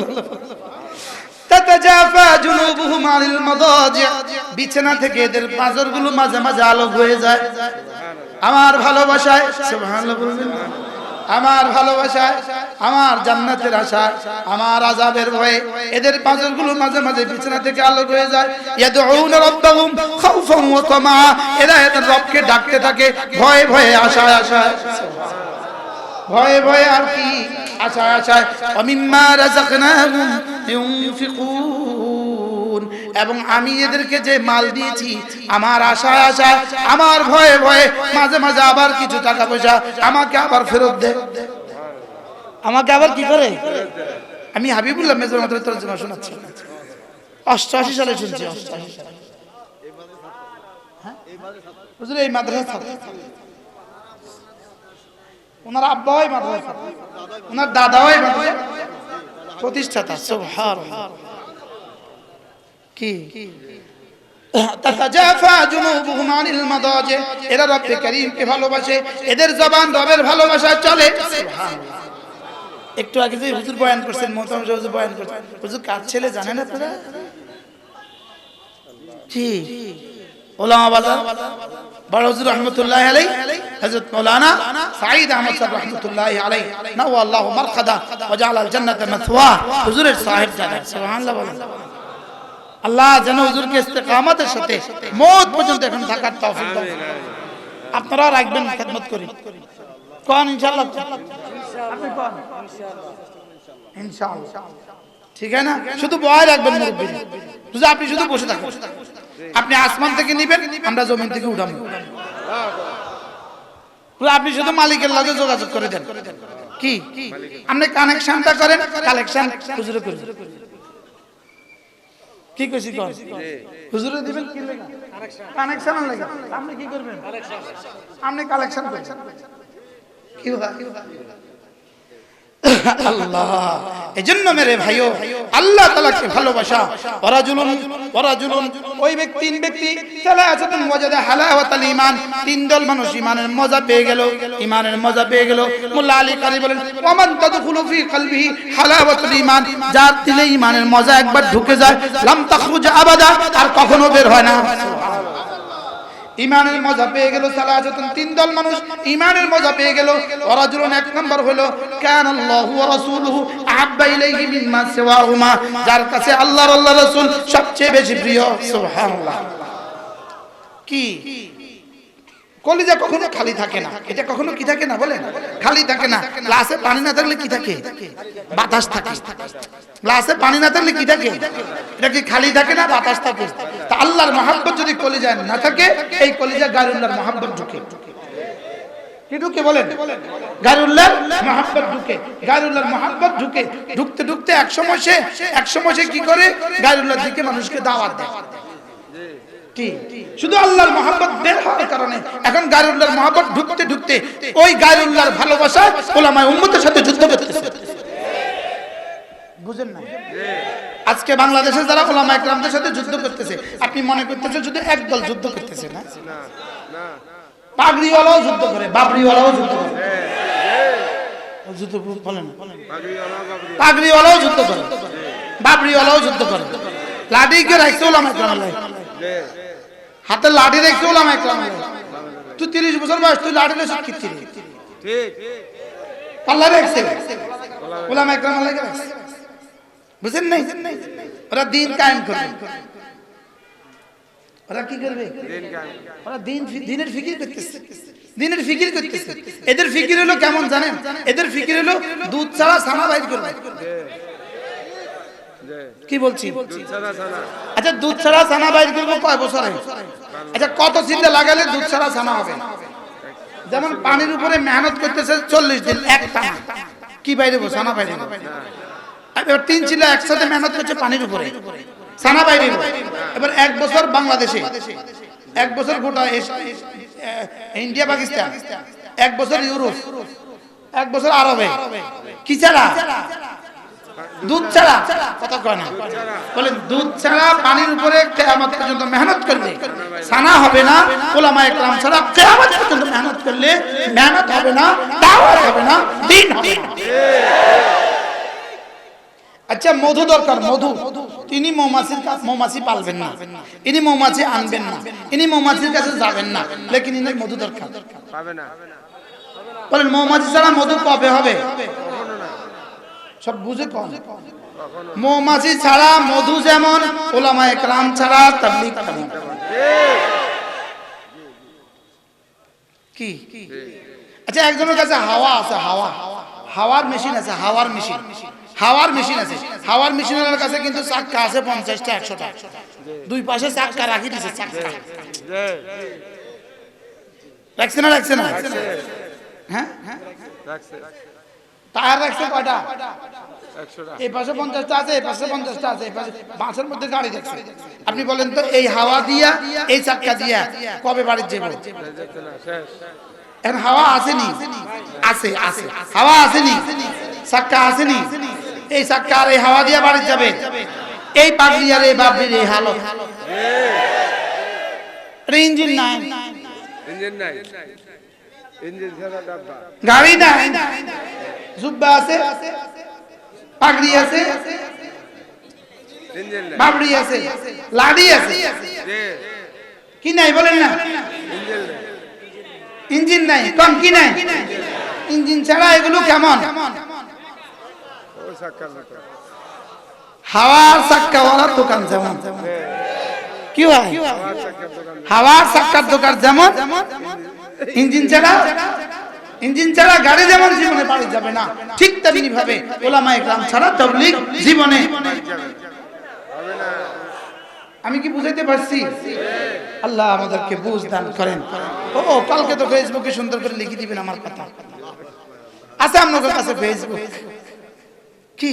তাতাজাফা জুনুবুহুম আনিল মাদাজি', বিছানা থেকে এদের পাঁজরগুলো মাঝে মাঝে আলোক হয়ে যায়। আমার ভালোবাসায়, সুবহানাল্লাহ বলবেন, আমার ভালোবাসায়, আমার জান্নাতের আশায়, আমার আযাবের ভয়ে এদের পাঁজরগুলো মাঝে মাঝে বিছানা থেকে আলোক হয়ে যায়। ইয়াদউনা রাব্বাহুম খাউফান ওয়া তামা, এরা এদের রবকে ডাকতে থাকে ভয়ে ভয়ে, আশায় আশায়, ভয়ে ভয়ে আর কি, আশায় আশায়। ওমিম্মা রাযাকনাহুম ইউনফিকুন, এবং আমি এদেরকে যে মাল দিয়েছি আমার আশায় আশায়, আমার ভয়ে ভয়ে মাঝে মাঝে আবার কিছু টাকা পয়সা আমাকে আবার ফেরত দেয়, আমাকে আবার কি করে। আমি হাবিবুল্লাহ মেজর রাহমাতুল্লাহ তরজমা শোনাচ্ছি, 88 সালে শুনছি, 88 সালে। হ্যাঁ হুজুর এই মাদ্রাসা ওনার আব্বাই মাদ্রাসা, ওনার দাদাই মাদ্রাসা প্রতিষ্ঠাতা। সুবহানাল্লাহ। কি তাতাজাফা জুনুবুহুম আনিল মাদাজি', এরা রব্বে কারীমকে ভালোবাসে, এদের জবান রবের ভালোবাসায় চলে। সুবহানাল্লাহ। একটু আগে যে হুজুর বয়ান করছেন, মোহতারাম হুজুর বয়ান করছেন, হুজুর কার ছেলে জানেন আপনারা? জি ওলামা বাজার বড় হুজুর রাহমাতুল্লাহি আলাইহি হযরত মাওলানা সাঈদ আহমদ সাহেব রাহমাতুল্লাহি আলাইহি নাওয়াল্লাহু মারকাদা ওয়া জাআলাল জান্নাতা মাথওয়া, হুজুরের সাহেব জানা। সুবহানাল্লাহ বলেন। আল্লাহ যেন হুজুরকে ইস্তেকামতের সাথে মওত পর্যন্ত এখন থাকার তৌফিক দান। আপনারা রাখবেন, খেদমত করি কোন ইনশাআল্লাহ, আপনি কোন ইনশাআল্লাহ, ঠিক আছে না? শুধু বয় রাখবেন মুরব্বি, বুঝা, আপনি শুধু বসে থাকুন। আপনি আসমান থেকে নিবেন, আমরা জমিন থেকে উঠাবো। আপনি শুধু মালিকের লগে যোগাযোগ করে দেন, কি আপনি কানেকশনটা করেন, কালেকশন হুজুরে করেন। কি কইছি কোন হুজুরে দিবেন, কি লাগা কানেকশন লাগা, আপনি কি করবেন, আপনি কালেকশন করবেন। কি হয় আল্লাহ। এজন্য মেরে ভাইও আল্লাহ তাআলাকে ভালোবাসা, ওয়ারাজুলুন ওই ব্যক্তি, তিন ব্যক্তি সালাসাতুন ওয়াজাদা হালাওয়াতাল ঈমান, তিন দল মানুষ ঈমানের মজা পেয়ে গেল, ঈমানের মজা পেয়ে গেল। মোল্লা আলী কারি বলেন ওয়ামান তাদখুলু ফি কলবিহি হালাওয়াতুল ঈমান, যার দিলে ঈমানের মজা একবার ঢুকে যায় লাম তাখরুজ আবাদা, আর কখনো বের হয় না। ইমানের মজা পেয়ে গেল সালাসাতুন, তিন দল মানুষ ইমানের মজা পেয়ে গেল। ওয়ারাজুলুন এক নাম্বার হলো কানাল্লাহু ওয়া রাসূলুহু আহাব্বা ইলাইহি মিম্মা সিওয়াহুমা, যার কাছে আল্লাহর আল্লাহ রাসূল সবচেয়ে বেশি প্রিয়। সুবহানাল্লাহ। কি কলিজা কখনো খালি থাকে না, এটা কখনো কি থাকে না বলেন, খালি থাকে না। গ্লাসে পানি না থাকলে কি থাকে, বাতাস থাকে। গ্লাসে পানি না থাকলে কি থাকে, এটা কি খালি থাকে না, বাতাস থাকে। তা আল্লাহর মহব্বত যদি কলিজায় না থাকে, এই কলিজা গায়রুল্লাহর মহব্বত ঢুকে, কি ঢুকে বলেন, গায়রুল্লাহর মহব্বত ঢুকে, গায়রুল্লাহর মহব্বত ঢুকে। ঢুকতে ঢুকতে এক সময় সে কি করে, গায়রুল্লাহর দিকে মানুষকে দাওয়াত দেয়। কি শুধু আল্লাহর মহব্বত বের হওয়ার কারণে এখন গায়রুল্লাহর মহব্বত ঢুকতে ঢুকতে ওই গায়রুল্লাহর ভালোবাসা উলামায়ে উম্মতের সাথে যুদ্ধ করতেছে। বুঝেন না? আজকে বাংলাদেশে যারা উলামায়ে কেরামদের সাথে যুদ্ধ করতেছে, আপনি মনে করতেছেন শুধু একদল যুদ্ধ করতেছে না? পাগড়িওয়ালাও যুদ্ধ করে, বাবরিওয়ালাও যুদ্ধ করে। যুদ্ধ বলেন, পাগড়িওয়ালাও যুদ্ধ করে, বাবরিওয়ালাও যুদ্ধ করে। লাঠিকে রাখছে উলামায়ে কেরাম, হাতে লাঠি রেখে উলামায়ে কেরাম। তুই 30 বছর বয়স, তুই লাঠি রেখে কি ঠিক পাল্লা রেখছে উলামায়ে কেরাম লাগে রাখছে। বুঝেন নাই? ওরা দিন কায়েম করবে। ওরা কি করবে? ওরা দিনের ফিকির করতেছে, দিনের ফিকির করতেছে। এদের ফিকির হলো কেমন জানেন? এদের ফিকির হলো দুধ ছাড়া ছানা বাইর করবে। কি বলছি? আচ্ছা দুধ ছাড়া ছানা বাইর করবো কয় বছরে? আচ্ছা কত চিন্তা লাগালে দুধ ছাড়া ছানা হবে? যেমন পানির উপরে মেহনত করতেছে 40 দিন এক টানা, কি বাইরে ছানা বাইরে? এবার 3 চিলা একসাথে মেহনত করছে পানির উপরে, ছানা বাইরে। এবার 1 বছর বাংলাদেশে, 1 বছর গোটা ইন্ডিয়া পাকিস্তান, 1 বছর ইউরোপ, 1 বছর আরবে। কি ছাড়া? দুধ ছাড়া। কথা কয় না, বলেন দুধ ছাড়া পানির উপরে কিয়ামত পর্যন্ত মেহনত করলে ছানা হবে না। উলামায়ে কেরাম ছাড়া কিয়ামত পর্যন্ত মেহনত করলে মেহনত হবে না, দাওয়াত হবে না, দিন হবে না। আচ্ছা মধু দরকার, মধু। তিনি মৌমাছি পালবেন না, ইনি মৌমাছি আনবেন না, ইনি মৌমাছির কাছে যাবেন না, লেকিন ইনি মধু দরকার পাবে না। বলেন মৌমাছি ছাড়া মধু কবে হবে? সব বুঝে কম। মৌমাছি ছাড়া মধু যেমন, উলামায়ে কেরাম ছাড়া তাবলীগ তেমন। কি? আচ্ছা একজনের কাছে হাওয়া আছে, হাওয়ার মেশিন আছে, হাওয়ার মেশিন আছে। হাওয়ার মেশিনের কাছে কিন্তু চাক্কা আছে 50টা 100টা, দুই পাশে চাক্কা রাখি দিয়েছে। চাক্কা রাখছে না? হ্যাঁ টায়ার রাখছে কয়টা? 100টা। এই পাশে 50টা আছে, এই পাশে 50টা আছে, এই পাশে বাসের মধ্যে গাড়ি রাখছে। আপনি বলেন তো এই হাওয়া দিয়া, এই চাক্কা দিয়া কবে বাড়ি যাবে? এখন হাওয়া আসেনি, আছে হাওয়া আসেনি, চাক্কা আসেনি। এই চাক্কা আর এই হাওয়া দিয়া বাড়ি যাবে। এই পাগড়ি আর এই বাবরির এই হালত, ইঞ্জিন নাই, গাড়ি নাই, জুব্বা আছে, পাগড়ি আছে, বাবরি আছে, লাঠি আছে, কি নাই বলেন না? ইঞ্জিন নাই, কম কি নাই? ইঞ্জিন ছাড়া এগুলো কেমন? হাওয়ার চাক্কাওয়ালার দোকান যেমন, কি হয়? হাওয়ার চাক্কার দোকান যেমন, ইঞ্জিন ছাড়া গাড়ি যেমন জীবনে বাড়ি যাবে না, ঠিক তেমনি ভাবে উলামায়ে কেরাম ছাড়া তাবলীগ জীবনে হবে না। আমি কি বুঝাইতে পারছি? আল্লাহ আমাদেরকে বুঝ দান করেন। ও কালকে তো ফেসবুকে সুন্দর করে লিখে দিবেন আমার কথা আছে আপনাদের কাছে। ফেসবুক কি?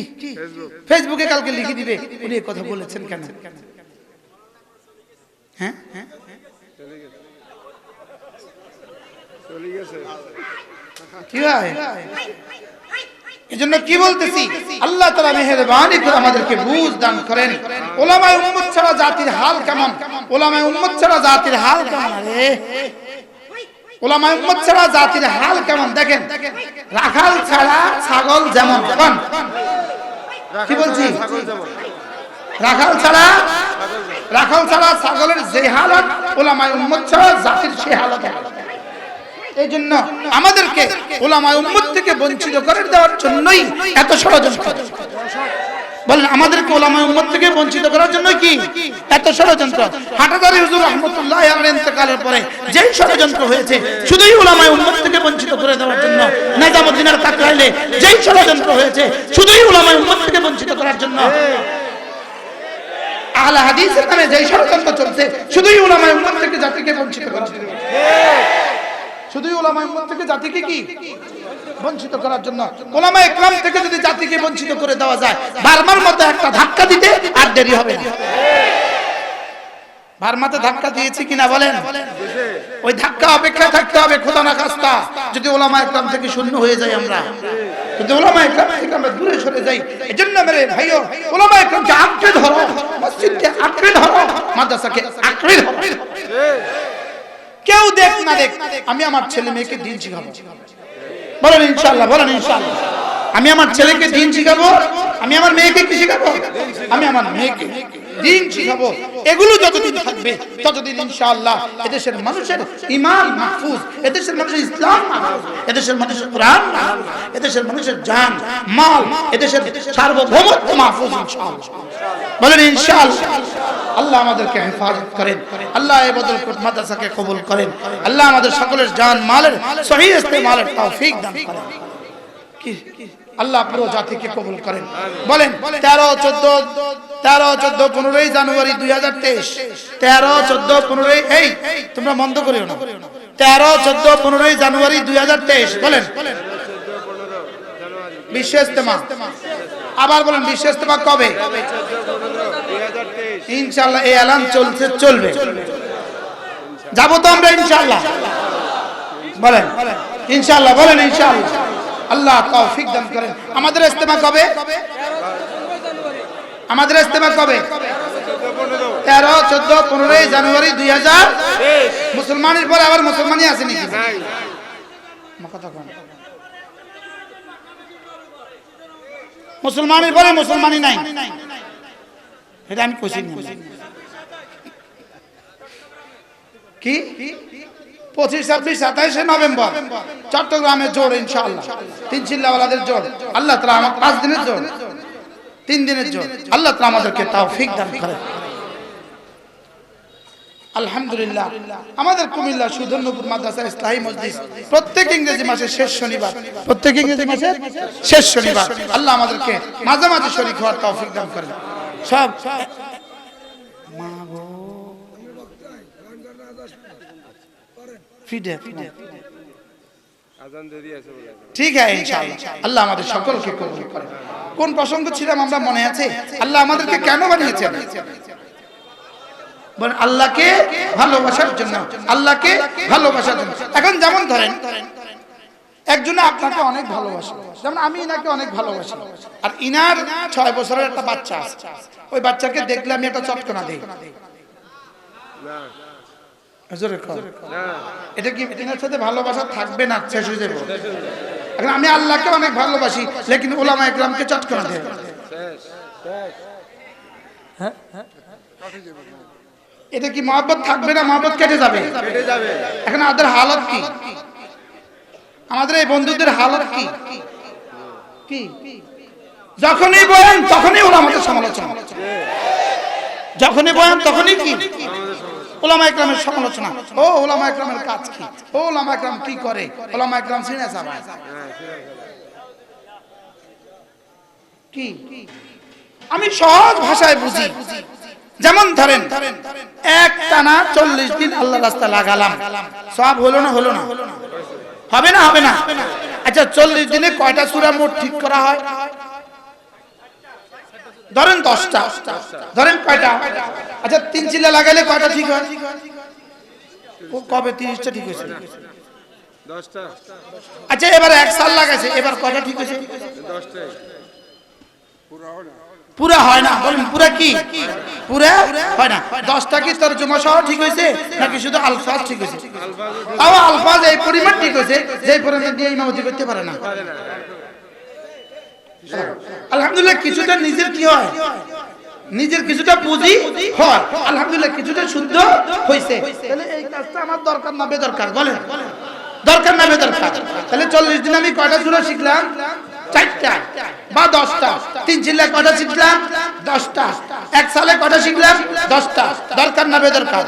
ফেসবুকে কালকে লিখে দিবে উনি এই কথা বলেছেন কেন? হ্যাঁ কি হয়? এজন্য কি বলতেছি, আল্লাহ তাআলা মেহেরবানি করে আমাদেরকে বুঝ দান করেন। উলামায়ে উম্মত ছাড়া জাতির হাল কেমন? উলামায়ে উম্মত ছাড়া জাতির হাল কেমন? আরে উলামায়ে উম্মত ছাড়া জাতির হাল কেমন দেখেন। রাখাল ছাড়া ছাগল যেমন, কি বলছি? রাখাল ছাড়া ছাগলের যে হালত, উলামায়ে উম্মত ছাড়া জাতির সেই হালত। এই জন্য আমাদেরকে উলামায়ে উম্মত থেকে বঞ্চিত করে দেওয়ার জন্যই এত ষড়যন্ত্র। বলেন আমাদেরকে উলামায়ে উম্মত থেকে বঞ্চিত করার জন্য কি এত ষড়যন্ত্র? হাটাদারি হুজুর রাহমাতুল্লাহ আলাইহির ইন্তেকালের পরে যেই ষড়যন্ত্র হয়েছে শুধুই উলামায়ে উম্মত থেকে বঞ্চিত করে দেওয়ার জন্য। নিজামুদ্দিনের কাকরাইলে যেই ষড়যন্ত্র হয়েছে শুধুই উলামায়ে উম্মত থেকে বঞ্চিত করার জন্য। আহলে হাদিসের নামে যেই ষড়যন্ত্র চলছে শুধুই উলামায়ে উম্মত থেকে জাতিকে বঞ্চিত করার জন্য। শুধুই উলামায়ে উম্মত থেকে জাতিকে কি বঞ্চিত করার জন্য। উলামায়ে কেরাম থেকে যদি জাতিকে বঞ্চিত করে দেওয়া যায়, বারবার মতো একটা ধাক্কা দিতে আর দেরি হবে না। ভারমাতে ধাক্কা দিয়েছি কিনা বলেন? ওই ধাক্কা অপেক্ষা থাকতে হবে। খোদা না খাস্তা যদি ওলামা একরাম থেকে শূন্য হয়ে যাই, আমরা যদি ওলামা একরাম থেকে আমরা দূরে সরে যাই, এজন্য মেরে ভাইও ওলামা একরামকে আঁকড়ে ধরো, মসজিদকে আঁকড়ে ধরো, মাদ্রাসাকে আঁকড়ে ধরো। কেউ দেখ না দেখ, আমি আমার ছেলে মেয়েকে দিন শিখাবো। বলেন ইনশাআল্লাহ, বলেন ইনশাআল্লাহ। আমি আমার ছেলেকে দিন শিখাবো, আমি আমার মেয়েকে কি শিখাবো? আমি আমার মেয়েকে দিন শিখাবো। এগুলো যতদিন থাকবে ততদিন ইনশাআল্লাহ এদেশের মানুষের ঈমান মাহফুজ, এদেশের মানুষের ইসলাম মাহফুজ, এদেশের মানুষের কোরআন মাহফুজ, এদেশের মানুষের জান মাল, এদেশের সার্বভৌমত্ব মাহফুজ ইনশাআল্লাহ। বলেন ইনশাআল্লাহ। আল্লাহ আমাদেরকে হেফাজত করেন, আল্লাহ এই বদরপুর মাদ্রাসাকে কবুল করেন, আল্লাহ আমাদের সকলের জান মালের সহিহ ইস্তেমালের তৌফিক দান করেন। কি আল্লাহ পুরো জাতিকে কবুল করেন। বলেন 13, 14, 15 জানুয়ারি 2023, 13, 14, 15 এই তোমরা বন্ধ করিও না। 13, 14, 15 জানুয়ারি 2023 বলেন বিশ্ব ইস্তেমা। আবার বলেন বিশ্ব ইস্তেমা কবে? ইনশাআল্লাহ এই এলান চলবে, যাবো তো আমরা ইনশাআল্লাহ। বলেন ইনশাআল্লাহ, বলেন ইনশাআল্লাহ। আল্লাহ তৌফিক দান করেন। আমাদের ইস্তেমা কবে? আমাদের ইস্তেমা কবে? 13, 14, 15 জানুয়ারি 2023। মুসলমানের পরে আবার মুসলমানই আছে নাকি? মুসলমানের পরে মুসলমানই নাই, এটা আমি কইছি না। কি 25, 26, 27 নভেম্বর চট্টগ্রামে জোর ইনশাআল্লাহ। 3 চিল্লাওয়ালাদের জোর, আল্লাহ তাআলা আমাদের 5 দিনের জোর, 3 দিনের জোর, আল্লাহ তাআলা আমাদেরকে তৌফিক দান করেন। আলহামদুলিল্লাহ। আমাদের কুমিল্লা সুধন্যপুর মাদ্রাসা ইসলাহি মজলিস প্রত্যেক ইংরেজি মাসের শেষ শনিবার, প্রত্যেক ইংরেজি মাসের শেষ শনিবার আল্লাহ আমাদেরকে মাঝে মাঝে শরীক হওয়ার তৌফিক দান করেন। সব মাগো ঠিক আছে ইনশাআল্লাহ। আল্লাহ আমাদের সকলকে কবুল করেন। কোন প্রসঙ্গ ছিলাম আমরা মনে আছে? আল্লাহ আমাদেরকে কেন বানিয়েছেন? বলেন আল্লাহকে ভালোবাসার জন্য, আল্লাহকে ভালোবাসার জন্য। এখন যেমন ধরেন একজনে আপনাকে অনেক ভালোবাসে, যেমন আমি ইনাকে অনেক ভালোবাসি, আর ইনার 6 বছরের একটা বাচ্চা আছে, ওই বাচ্চাকে দেখলে আমি একটা চটকনা দেই না, এটা কি ইনার সাথে ভালোবাসা থাকবে না? শেষ হয়ে যাবে। এখন আমি আল্লাহকে অনেক ভালোবাসি, লেকিন উলামা ইকরামকে চটকনা দেই, হ্যাঁ, এটা কি মহব্বত থাকবে না? মহব্বত কেটে যাবে। এখন আমাদের হালত কি? আমাদের এই বন্ধুদের হালত কি? কি যখনই বলেন তখনই উলামাদের সমালোচনা, যখনই বলেন তখনই কি উলামা ইকরামের সমালোচনা। ও উলামা ইকরামের কাজ কি? ও উলামা ইকরাম কি করে? উলামা ইকরাম সিনে সাবায় কি? আমি সহজ ভাষায় বুঝি। যেমন ধরেন এক টানা 40 দিন আল্লাহর রাস্তায় লাগালাম, সব হলো না? হলো না? হবে না? হবে না? আচ্ছা 40 দিনে কয়টা সূরা মোট ঠিক করা হয়? ধরেন 10টা, ধরেন কয়টা? আচ্ছা 3 চিল্লা লাগাইলে কয়টা ঠিক হয়? কবে 30টা ঠিক হয়েছে? 10টা। আচ্ছা এবার 1 সাল লাগাইছে, এবার কয়টা ঠিক হয়েছে? 10টা। পুরা হয় না। বলেন পুরা কি? পুরা হয় না। 10টা কি তরজমা সহ ঠিক হয়েছে নাকি শুধু আলফাজ ঠিক হয়েছে? তাও আলফাজ এই পরিমাণ ঠিক হয়েছে যে পরিমাণ দিয়ে ইমামতি করতে পারে না। আলহামদুলিল্লাহ কিছুটা নিজের কি হয়, নিজের কিছুটা পুঁজি হয়, আলহামদুলিল্লাহ কিছুটা শুদ্ধ হয়েছে। তাহলে এই কাজটা আমার দরকার না বেদরকার? বলেন দরকার না বেদরকার? তাহলে 40 দিন আমি কয়টা সূরা শিখলাম? 4টা বা 10টা। 3 চিল্লায় কয়টা শিখলাম? 10টা। 1 সালে কয়টা শিখলাম? 10টা। দরকার না বেদরকার?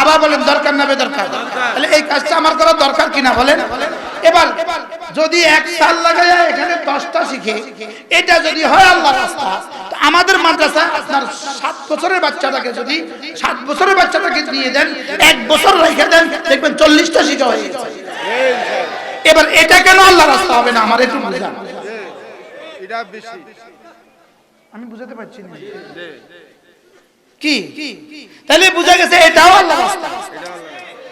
আবার বলেন দরকার না বেদরকার? তাহলে এই কাজটা আমার করা দরকার কিনা বলেন? এবার যদি 1 সাল লাগায় এখানে 10টা শিখে এটা যদি হয় আল্লাহর রাস্তা, তো আমাদের মাদ্রাসায় আপনার 7 বছরের বাচ্চাটাকে যদি 7 বছরের বাচ্চাটাকে দিয়ে দেন, 1 বছর রেখে দেন, দেখবেন 40টা শিখা হয়ে গেছে। এবার এটা কেন আল্লাহর রাস্তা হবে না? আমার একটু বুঝান। এটা বেশি আমি বুঝাতে পারছি না। কি? তাহলে বুঝা গেছে এটাও আল্লাহর রাস্তা।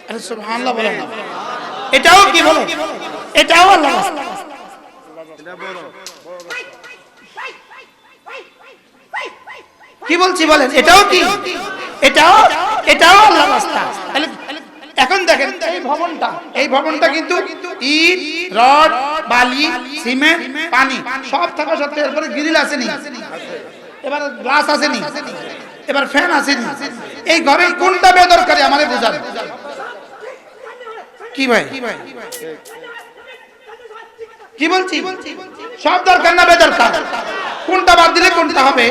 আরে সুবহানাল্লাহ বলেন না। এটাও কি বলে? এটাও আল্লাহর রাস্তা। কি বলছি বলেন? এটাও কি? এটাও আল্লাহর রাস্তা। তাহলে এখন দেখেন এই ভবনটা কিন্তু ইট, রড, বালি, সিমেন্ট, পানি সব থাকা সত্ত্বেও এরপরে গ্রিল আসেনি, এবার গ্লাস আসেনি, এবার ফ্যান আসেনি। এই ঘরের কোনটা বেদরকারি আমাদের বোঝান। কি ভাই কি বলছি? সব দরকার না বেদরকার? কোনটা বাদ দিলে কোনটা হবে?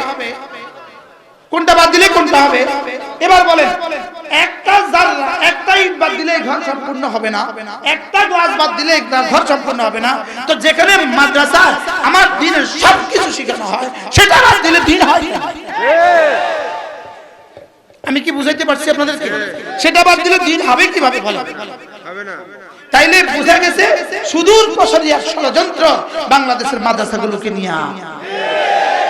কোনটা বাদ দিলে কোনটা হবে? এবার বলেন, একটা জাররা, একটা ইট বাদ দিলে ঘর সম্পূর্ণ হবে না, একটা গ্লাস বাদ দিলে ঘর সম্পূর্ণ হবে না। তো যেখানে মাদ্রাসা আমার দ্বীনের সবকিছু শেখানো হয়, সেটা বাদ দিলে দ্বীন হয় না। আমি কি বুঝাইতে পারছি আপনাদেরকে? সেটা বাদ দিলে দ্বীন হবে কিভাবে বলেন? হবে না। তাইলে বোঝা গেছে সুদূর প্রসারী এক ষড়যন্ত্র বাংলাদেশের মাদ্রাসাগুলোকে নিয়ে।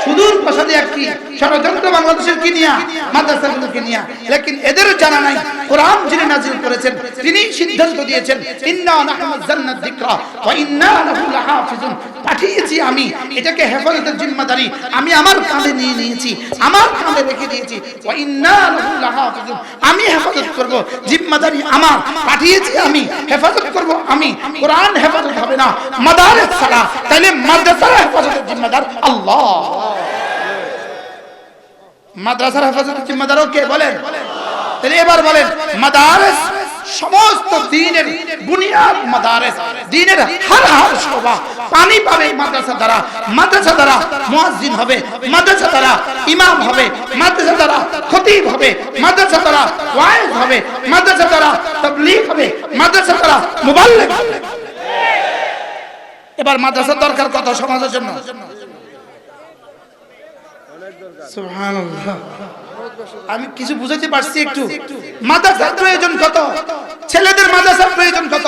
সুদূর প্রসারী একটি ষড়যন্ত্র বাংলাদেশের কি নিয়া? মাদ্রাসাগুলোকে নিয়া। লেকিন এদের জানা নাই কোরআন যিনি নাযিল করেছেন তিনি সিদ্ধান্ত দিয়েছেন ইন্না নাহনু নাযালনা যিকরা ওয়া ইন্না লাহু লাহাফিজুন। পাঠিয়েছি আমি, এটাকে হেফাজতের জিম্মাদারি আমি আমার কাঁধে নিয়ে নিয়েছি, আমার কাঁধে রেখে দিয়েছি। ওয়া ইন্না লাহু লাহাফিজুন, আমি হেফাজত করব, জিম্মাদারি আমার, পাঠিয়েছি আমি, হেফাজত করব আমি। কোরআন হেফাজত হবে না, মাদারিস ছাড়া। তাইলে মাদ্রাসার হেফাজতের জিম্মাদার আল্লাহ। মাদ্রাসার হেফাজতের জিম্মাদারও কে বলেন? তাহলে এবার বলেন, মাদারিস সমস্ত দ্বীনের বুনিয়াদ, মাদারিস দ্বীনের হার শোভা পানি পাবে মাদ্রাসা দ্বারা। মাদ্রাসা দ্বারা মুয়াজ্জিন হবে, মাদ্রাসা দ্বারা ইমাম হবে, মাদ্রাসা দ্বারা খতিব হবে, মাদ্রাসা দ্বারা ওয়াইজ হবে, মাদ্রাসা দ্বারা তাবলীগ হবে, মাদ্রাসা দ্বারা মুবাল্লিগ হবে। এবার মাদ্রাসার দরকার কত সমাজের জন্য? সুবহানাল্লাহ। আমি কিছু বুঝাইতে পারছি একটু? মাদ্রাসার প্রয়োজন কত? ছেলেদের মাদ্রাসার প্রয়োজন কত?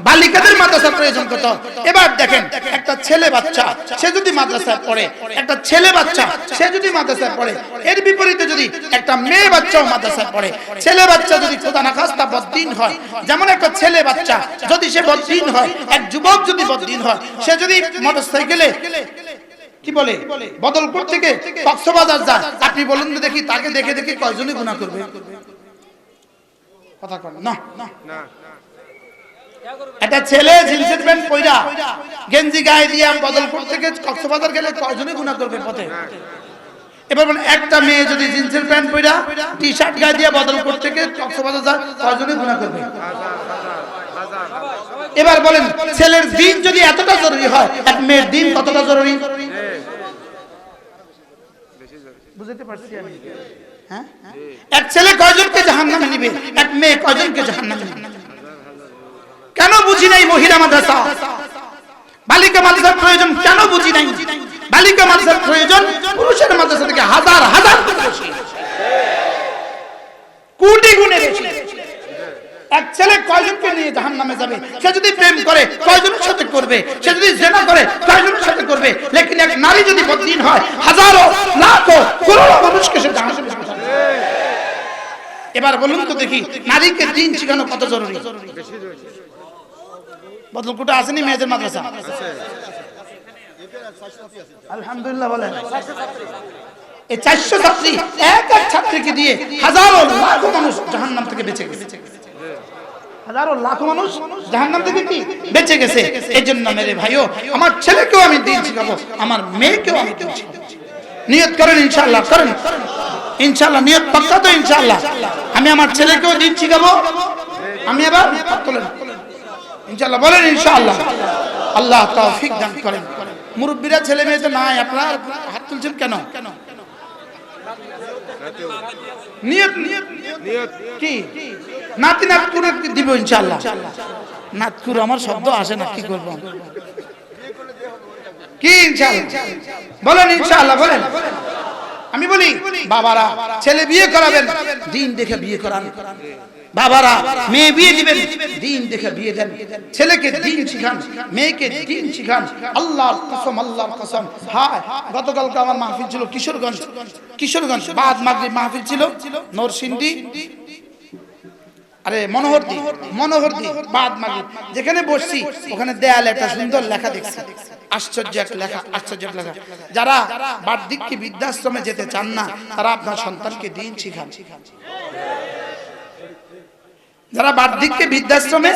বালিকাদের মাদ্রাসার প্রয়োজন কত? এবার দেখেন, একটা ছেলে বাচ্চা সে যদি মাদ্রাসায় পড়ে, একটা ছেলে বাচ্চা সে যদি মাদ্রাসায় পড়ে, এর বিপরীতে যদি একটা মেয়ে বাচ্চাও মাদ্রাসায় পড়ে, ছেলে বাচ্চা যদি খোদা না খাস্তা বদ্দীন হয়, যেমন একটা ছেলে বাচ্চা যদি সে বদ্দীন হয়, এক যুবক যদি বদ্দীন হয়, সে যদি মোটরসাইকেলে কি বলে বদলপুর থেকে কক্সবাজার যায়, আপনি বলুন তো দেখি তাকে দেখে দেখে কয়জনই গুনাহ করবে? কথা কন না। একটা ছেলে জিন্সের প্যান্ট পয়রা গেঞ্জি গায়ে দিয়ে বদলপুর থেকে কক্সবাজার গেলে কয়জনই গুনাহ করবে পথে? এবার বলেন, একটা মেয়ে যদি জিন্সের প্যান্ট পয়রা টি শার্ট গায়ে দিয়ে বদলপুর থেকে কক্সবাজার যায়, কয়জনই গুনাহ করবে? এবার বলেন, ছেলের দিন যদি এতটা জরুরি হয়, এক মেয়ের দিন কতটা জরুরি? বুঝতে পারছি আমি? হ্যাঁ, এক ছেলে কয়জনকে জাহান্নামে নিবে, এক মেয়ে কয়জনকে জাহান্নামে নিবে? কেন বুঝি নাই মহিলা মাদ্রাসা, বালিকা মাদ্রাসার প্রয়োজন কেন বুঝি নাই? বালিকা মাদ্রাসার প্রয়োজন পুরুষের মাদ্রাসা থেকে হাজার হাজার বেশি, কোটি গুণে বেশি। এক ছেলে কয়জনকে নিয়ে জাহান্নামে যাবে? সে যদি প্রেম করে কয়জনের সাথে করবে? সে যদি জিনা করে কয়জনের সাথে করবে? লেকিন এক নারী যদি বদ্দীন হয়, হাজারো লাখো করোড়ো মানুষকে সে জাহান্নামে পাঠাবে। এবার বলুন তো দেখি, নারীকে দ্বীন শেখানো কত জরুরি? বদলকুটা আসেনি মেয়েদের মাদ্রাসা? আলহামদুলিল্লাহ বলেন। এই 400 ছাত্রী, এক এক ছাত্রীকে দিয়ে হাজারো লাখো মানুষ জাহান্নাম থেকে বেঁচে গেছে। হাজারো লাখো মানুষ জাহান্নাম থেকে কি বেঁচে গেছে। এই জন্য মেরে ভাইও, আমার ছেলেকেও আমি দ্বীন শিখাবো, আমার মেয়েকেও আমি দ্বীন শিখাবো। নিয়ত করেন ইনশাআল্লাহ, করেন ইনশাআল্লাহ, নিয়ত পাক্কা তো ইনশাআল্লাহ। আমি আমার ছেলেকেও দ্বীন শিখাবো। আমি এবার তোলেন ইনশাআল্লাহ, বলেন ইনশাআল্লাহ। আল্লাহ তৌফিক দান করেন। মুরব্বিরা ছেলে মেয়ে তো নাই, আপনারা হাত তুলছেন কেন? নিয়ত কি? নাতি নাতকুরে দিব ইনশাআল্লাহ। নাতকুর আমার শব্দ আসে না, কি করব? কি ইনশাআল্লাহ বলেন, ইনশাআল্লাহ বলেন। আমি বলি, বাবারা ছেলে বিয়ে করাবেন, দিন দেখে বিয়ে করান। বাবারা মেয়ে বিয়ে দিবেন, দিন দেখে বিয়ে দেন, ছেলেকে দিন শিখান, মেয়েকে দিন শিখান। আল্লাহর কসম, আল্লাহর কসম। হ্যাঁ, গতকালকে আমার মাহফিল ছিল কিশোরগঞ্জ বাদ মাগরিব মাহফিল ছিল নরসিংদী, আরে মনোহরদি বাদ মাগরিব যেখানে বসছি ওখানে দেয়ালে একটা সুন্দর লেখা দেখছি, আশ্চর্য এক লেখা। যারা বার্ধক্যে বৃদ্ধাশ্রমে যেতে চান না তারা আপনার সন্তানকে দিন শিখান। যারা বার্ধক্যে বৃদ্ধাশ্রমে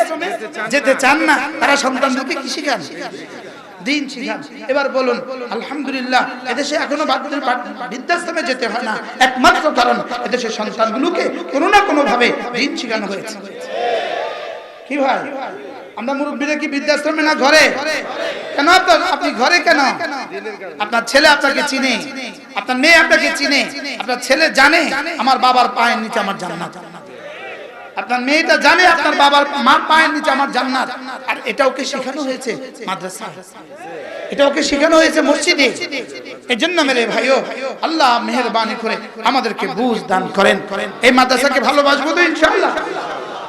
যেতে চান না তারা সন্তানদেরকে কি শিখান? দিন শিখান। এবার বলুন আলহামদুলিল্লাহ, এদেশে এখনো বৃদ্ধাশ্রমে যেতে হয় না, একমাত্র কারণ এদেশের সন্তানগুলোকে কোনো না কোনো ভাবে দিন শিখানো হয়েছে। কি ভাই, আমরা মুরব্বীরা কি বৃদ্ধাশ্রমে না ঘরে? কেন আপনি ঘরে কেন? আপনার ছেলে আপনাকে চিনে, আপনার মেয়ে আপনাকে চিনে, আপনার ছেলে জানে আমার বাবার পায়ের নিচে আমার জান্নাত, আপনার মেয়েটা জানে আপনার বাবার মার পায়ের নিচে আমার জান্নাত। আর এটা ওকে শেখানো হয়েছে মাদ্রাসা, এটা ওকে শেখানো হয়েছে মসজিদে। এই জন্য মেরে ভাইও, আল্লাহ মেহেরবানি করে আমাদেরকে বুঝ দান করেন। এই মাদ্রাসাকে ভালোবাসবো তো ইনশাআল্লাহ।